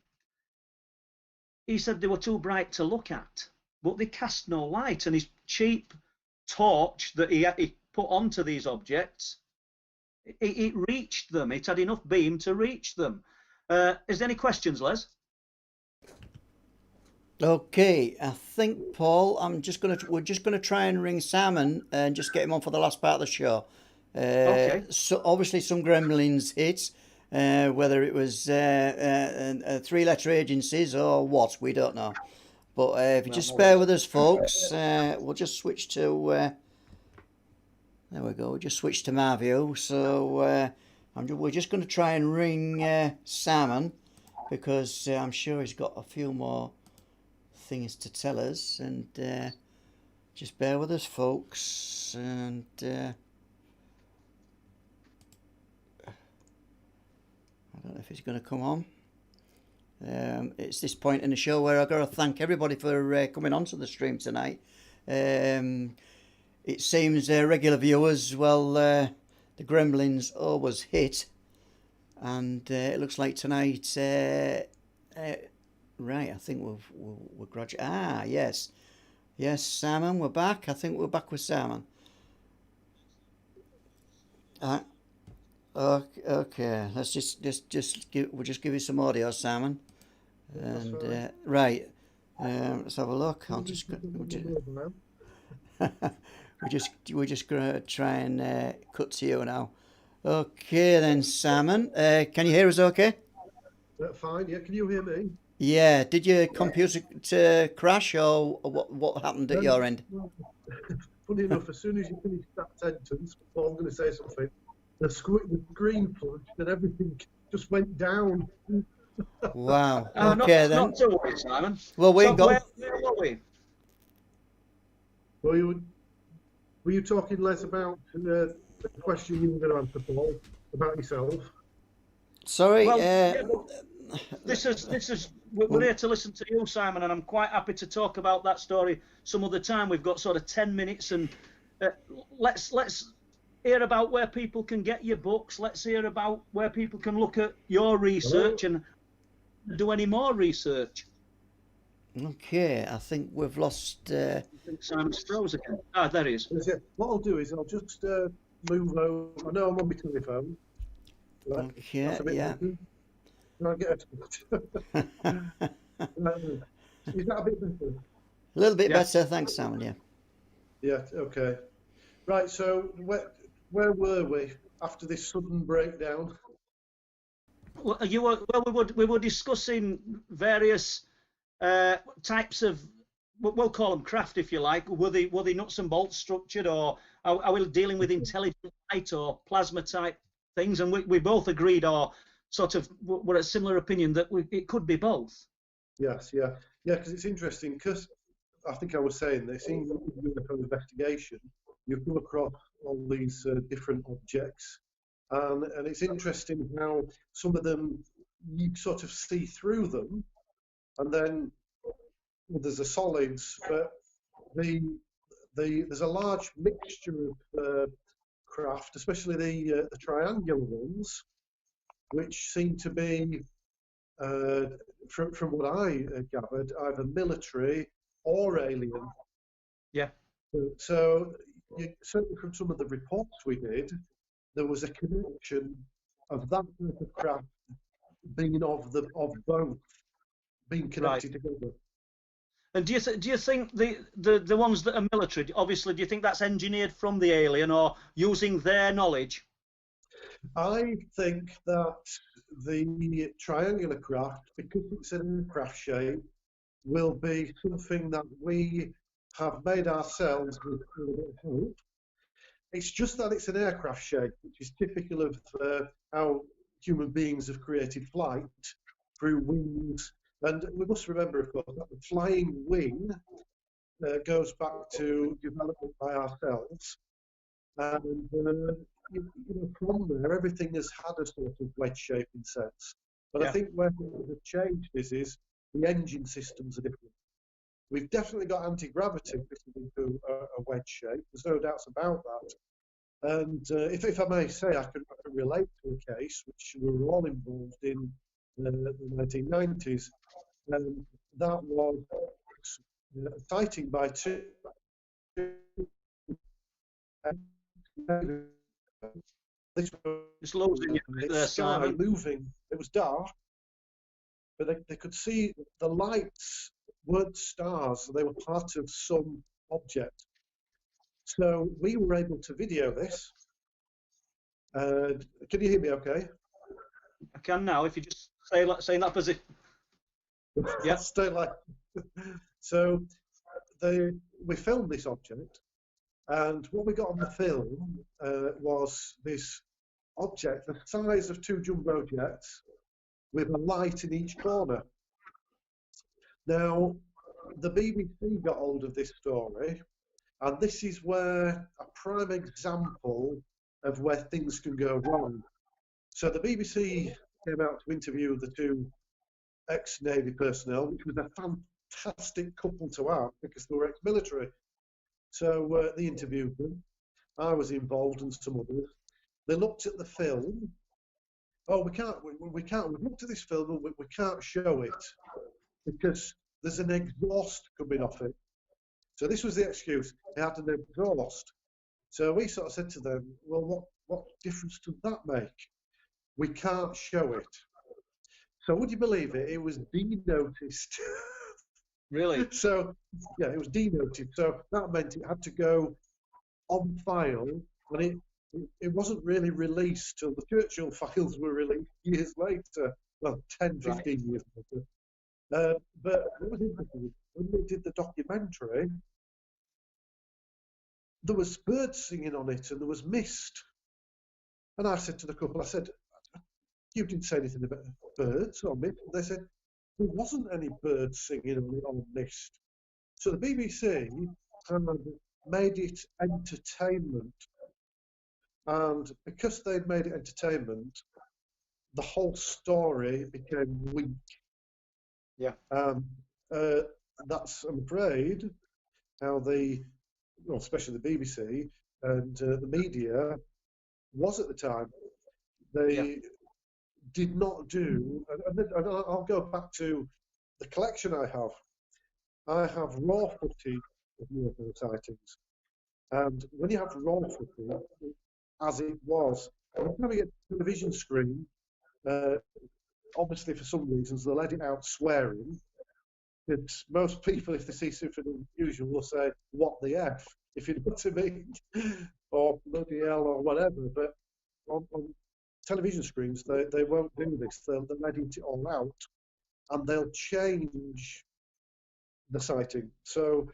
A: he said they were too bright to look at, but they cast no light, and his cheap torch that he put onto these objects, it reached them. It had enough beam to reach them. Is there any questions, Les?
B: Okay, I think, Paul, we're just gonna try and ring Simon and just get him on for the last part of the show.
A: Okay.
B: So obviously some gremlins hit, whether it was three-letter agencies or what, we don't know. But if you just bear with us, folks, we'll just switch to. There we go. We'll just switch to my view. So we're just going to try and ring Simon, because I'm sure he's got a few more things to tell us. And just bear with us, folks. And I don't know if he's going to come on. It's this point in the show where I've got to thank everybody for coming onto the stream tonight. It seems regular viewers, well, the gremlins always hit, and it looks like tonight, right, I think we're gradually, yes, Simon, we're back. I think we're back with Simon. Okay, let's we'll just give you some audio, Simon. And right, let's have a look. We're just gonna try and cut to you now. Okay then, Simon. Can you hear us? Okay.
C: Fine. Yeah. Can you hear me?
B: Yeah. Did your computer crash, or what happened at your end?
C: Funny enough, as soon as you finished that sentence, before I'm going to say something, the screen flushed and everything just went down.
B: Wow. Okay then.
A: Not to worry, Simon.
B: Well,
A: where were we?
C: Were you talking less about the question you were going to answer, Paul, about yourself?
B: Sorry.
A: Well, this is we're here to listen to you, Simon, and I'm quite happy to talk about that story some other time. We've got sort of 10 minutes, and let's hear about where people can get your books. Let's hear about where people can look at your research and do any more research.
C: Okay, I think we've lost.
A: I think Simon's froze again. There he is.
C: What I'll do is I'll just move over. I know I'm on my telephone.
B: Okay, yeah.
C: Can I get is that a bit better?
B: A little bit better, thanks, Simon. Yeah.
C: Yeah. Okay. Right. So where were we after this sudden breakdown?
A: Well, we were discussing various types of, we'll call them craft if you like. Were they nuts and bolts structured, or are we dealing with intelligent light or plasma type things? And we both agreed, or sort of were a similar opinion, that it could be both.
C: Yes, yeah, because it's interesting, because I think I was saying this, in UFO investigation, you come across all these different objects, and it's interesting how some of them, you sort of see through them, and then there's the solids, but there's a large mixture of craft, especially the triangular ones, which seem to be, from what I gathered, either military or alien.
A: Yeah.
C: So certainly from some of the reports we did, there was a connection of that type of craft being of both being connected together.
A: And do you think the ones that are military, obviously, do you think that's engineered from the alien or using their knowledge?
C: I think that the triangular craft, because it's an aircraft shape, will be something that we have made ourselves with a little bit of help. It's just that it's an aircraft shape, which is typical of how human beings have created flight through wings. And we must remember, of course, that the flying wing goes back to development by ourselves. And from there, everything has had a sort of wedge-shaping sense. But I think where the change is the engine systems are different. We've definitely got anti-gravity fitted into a wedge shape. There's no doubts about that. And if I may say, I can relate to a case which we were all involved in the 1990s, and that was a sighting by two. This
A: It's losing you there,
C: sky
A: Simon.
C: moving. It was dark, but they could see the lights weren't stars; they were part of some object. So we were able to video this. Can you hear me? Okay.
A: I can now. If you just say that as if.
C: Yeah. Stay like. So we filmed this object, and what we got on the film was this object the size of two jumbo jets with a light in each corner. Now, the BBC got hold of this story, and this is where a prime example of where things can go wrong. So the BBC came out to interview the two ex-Navy personnel, which was a fantastic couple to have because they were ex-military. So they interviewed them. I was involved and some others. They looked at the film. Oh, we can't. We looked at this film and we can't show it because there's an exhaust coming off it. So this was the excuse. It had an exhaust. So we sort of said to them, well, what difference does that make? We can't show it. So would you believe it? It was denoticed.
A: Really?
C: So, yeah, it was denoted. So that meant it had to go on file, and it wasn't really released till the Churchill files were released years later. Well, 10, 15 years later. But what was interesting, when they did the documentary, there was birds singing on it and there was mist. And I said to the couple, I said, you didn't say anything about birds or mist. They said, there wasn't any birds singing on it or mist. So the BBC had made it entertainment. And because they'd made it entertainment, the whole story became weak.
A: Yeah.
C: That's, I'm afraid, how especially the BBC and the media was at the time. They did not do, and I'll go back to the collection I have. I have raw footage of UFO sightings. And when you have raw footage, as it was, every time you get a television screen, obviously for some reasons they'll edit out swearing. It's, most people, if they see something unusual, will say, what the F, if you know what I mean, or bloody hell, or whatever. But on television screens, they won't do this. They'll edit it all out, and they'll change the sighting. So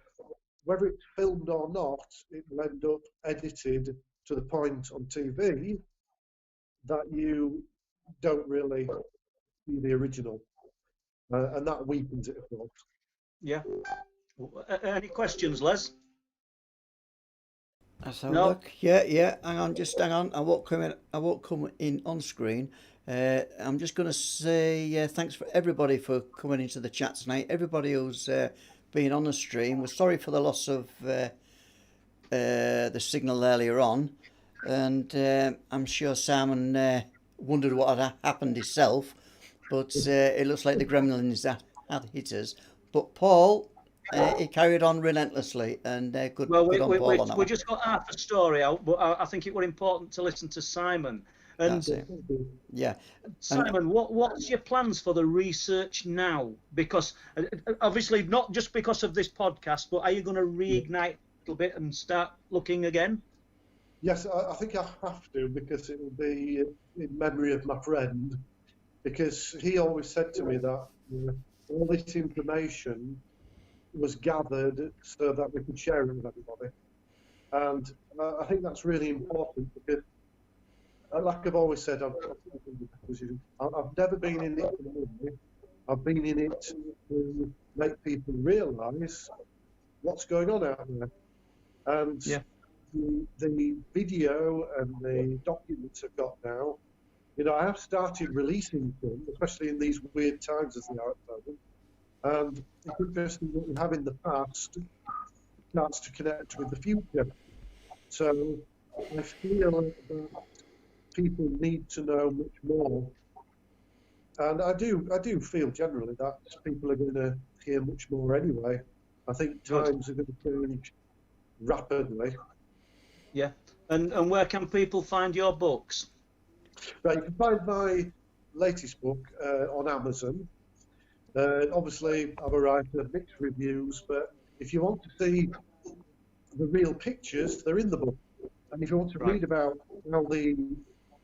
C: whether it's filmed or not, it will end up edited to the point on TV that you don't really see the original. And that weakens it, of course.
A: Yeah. Any questions, Les?
B: Let's have a look. Yeah. Hang on. I won't come in on screen. I'm just going to say thanks for everybody for coming into the chat tonight. Everybody who's been on the stream. We're sorry for the loss of the signal earlier on, and I'm sure Simon wondered what had happened himself. But it looks like the gremlins had hit us. But Paul, he carried on relentlessly, and good on Paul on that
A: we
B: one.
A: just got half the story out, but I think it was important to listen to Simon. And
B: That's it. Yeah.
A: Simon, what's your plans for the research now? Because obviously not just because of this podcast, but are you going to reignite a little bit and start looking again?
C: Yes, I think I have to, because it will be in memory of my friend, because he always said to me that all this information was gathered so that we could share it with everybody. And I think that's really important, because like I've always said, I've never been in it for money. I've been in it to make people realise what's going on out there. And the video and the documents I've got now, I have started releasing them, especially in these weird times as they are at the moment. And it's interesting what we have in the past starts to connect with the future. So I feel that people need to know much more. And I do feel generally that people are going to hear much more anyway. I think times are going to change rapidly.
A: Yeah. And where can people find your books?
C: Right, you can find my latest book on Amazon. Obviously, I'm a writer, mixed reviews, but if you want to see the real pictures, they're in the book. And if you want to read about how the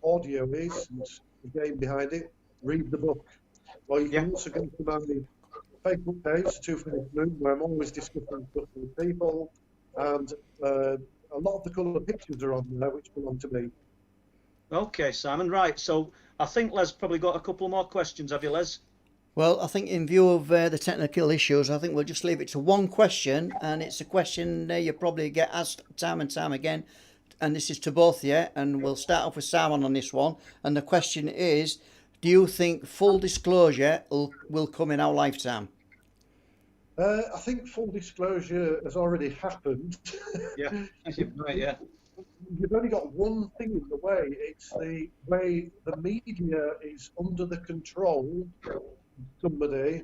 C: audio is and the game behind it, read the book. Or you can also go to my Facebook page, Two Finished Moon, where I'm always discussing stuff with people, and a lot of the colour pictures are on there, which belong to me.
A: Okay, Simon. Right. So I think Les probably got a couple more questions. Have you, Les?
B: Well, I think in view of the technical issues, I think we'll just leave it to one question, and it's a question you probably get asked time and time again, and this is to both of you, and we'll start off with Simon on this one, and the question is, do you think full disclosure will come in our lifetime?
C: I think full disclosure has already happened.
A: Yeah, right, yeah.
C: You've only got one thing in the way. It's the way the media is under the control of somebody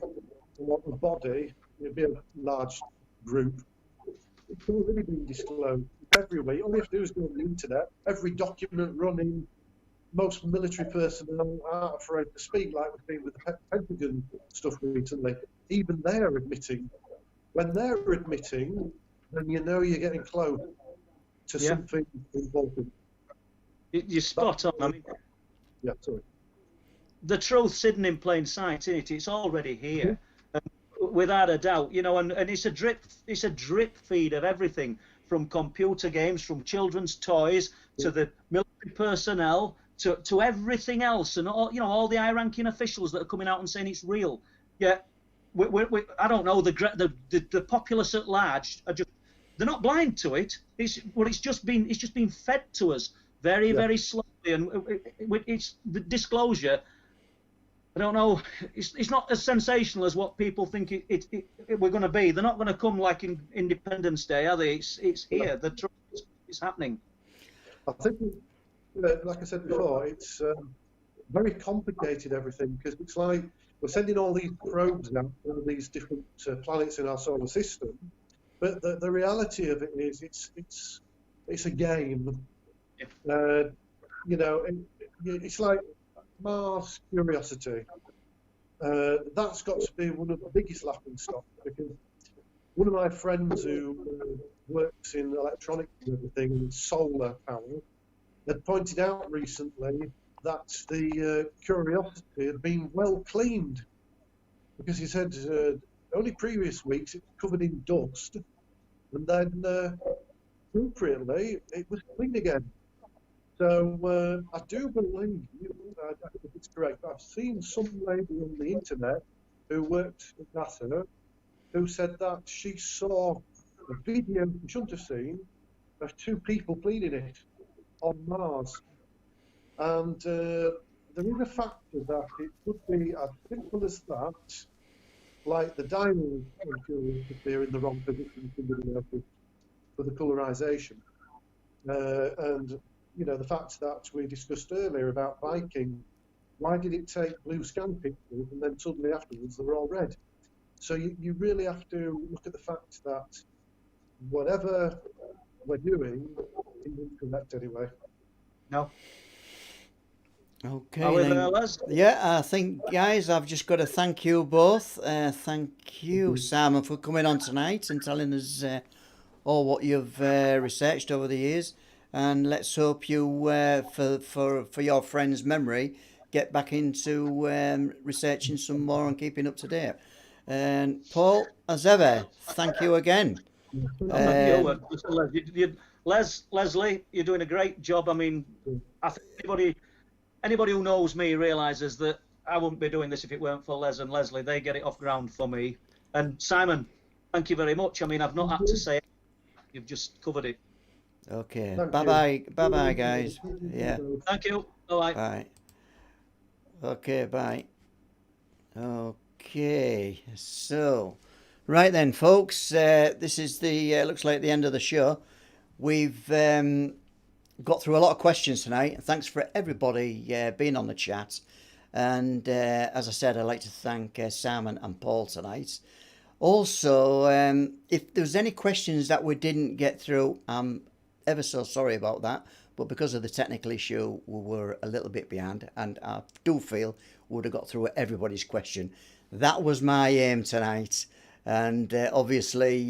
C: or a body. It'd be a large group. It's already been disclosed. It's everywhere. All you have to do is go on the internet. Every document running, most military personnel aren't afraid to speak, like we've seen with the Pentagon stuff recently. Even they're admitting. When they're admitting, then you know you're getting close to something important.
A: You're spot on. I mean,
C: sorry.
A: The truth's hidden in plain sight, isn't it? It's already here, without a doubt. And it's a drip feed of everything, from computer games, from children's toys, to the military personnel, to everything else, and all the high-ranking officials that are coming out and saying it's real. Yeah, I don't know, the populace at large are they're not blind to it. It's just been fed to us very very slowly, and it's the disclosure. I don't know. It's not as sensational as what people think we're going to be. They're not going to come like in Independence Day, are they? It's here. The truth is happening.
C: I think, like I said before, it's very complicated, everything, because it's like we're sending all these probes out to all these different planets in our solar system, but the reality of it is it's a game. It's like Mars Curiosity. That's got to be one of the biggest laughing stocks, because one of my friends who works in electronics and everything and solar power had pointed out recently that the Curiosity had been well cleaned, because he said only previous weeks it was covered in dust, and then appropriately it was clean again. So I do believe, I don't know if it's correct, but I've seen some lady on the internet who worked at NASA who said that she saw a video she shouldn't have seen of two people cleaning it on Mars. And there is a factor that it could be as simple as that, like the diamond if they're in the wrong position for the colorization. And the fact that we discussed earlier about Viking, why did it take blue scan pictures and then suddenly afterwards they're all red? So you really have to look at the fact that whatever we're doing isn't correct anyway.
A: No.
B: Okay,
A: Are we
B: then.
A: there, Les?
B: Yeah, I think, guys, I've just got to thank you both. Thank you, Simon, for coming on tonight and telling us all what you've researched over the years. And let's hope you, for your friend's memory, get back into researching some more and keeping up to date. And Paul, as ever, thank you again.
A: Oh, thank you.
B: Um,
A: Listen, Leslie, you're doing a great job. I mean, I think anybody who knows me realizes that I wouldn't be doing this if it weren't for Les and Leslie. They get it off ground for me. And Simon, thank you very much. I mean, I've not had to say it. You've just covered it.
B: okay,
C: Thank
B: bye
C: you.
B: bye, bye bye, guys. Yeah,
A: Thank you. All right.
B: bye. Okay, bye. Okay, so right then, folks, this is the looks like the end of the show. We've got through a lot of questions tonight. Thanks for everybody being on the chat. And as I said, I'd like to thank Simon and Paul tonight. Also, if there's any questions that we didn't get through, I'm ever so sorry about that. But because of the technical issue, we were a little bit behind. And I do feel we would have got through everybody's question. That was my aim tonight. And obviously,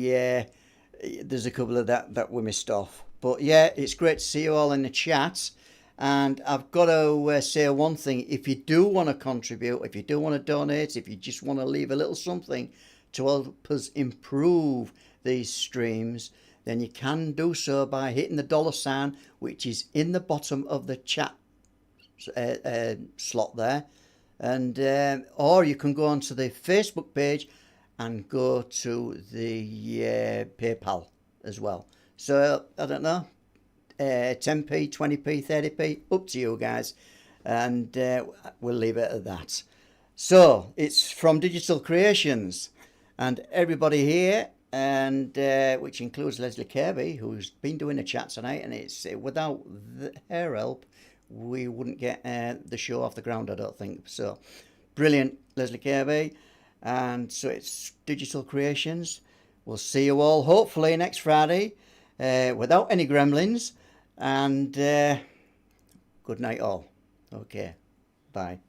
B: there's a couple of that we missed off. But yeah, it's great to see you all in the chat. And I've got to say one thing. If you do want to contribute, if you do want to donate, if you just want to leave a little something to help us improve these streams, then you can do so by hitting the $sign, which is in the bottom of the chat slot there. And or you can go onto the Facebook page and go to the PayPal as well. So I don't know, 10p, 20p, 30p, up to you guys, and we'll leave it at that. So it's from Digital Creations, and everybody here, and which includes Leslie Kirby, who's been doing the chat tonight, and it's without her help we wouldn't get the show off the ground, I don't think. So brilliant, Leslie Kirby. And so it's Digital Creations. We'll see you all hopefully next Friday without any gremlins. And good night all. Okay, bye.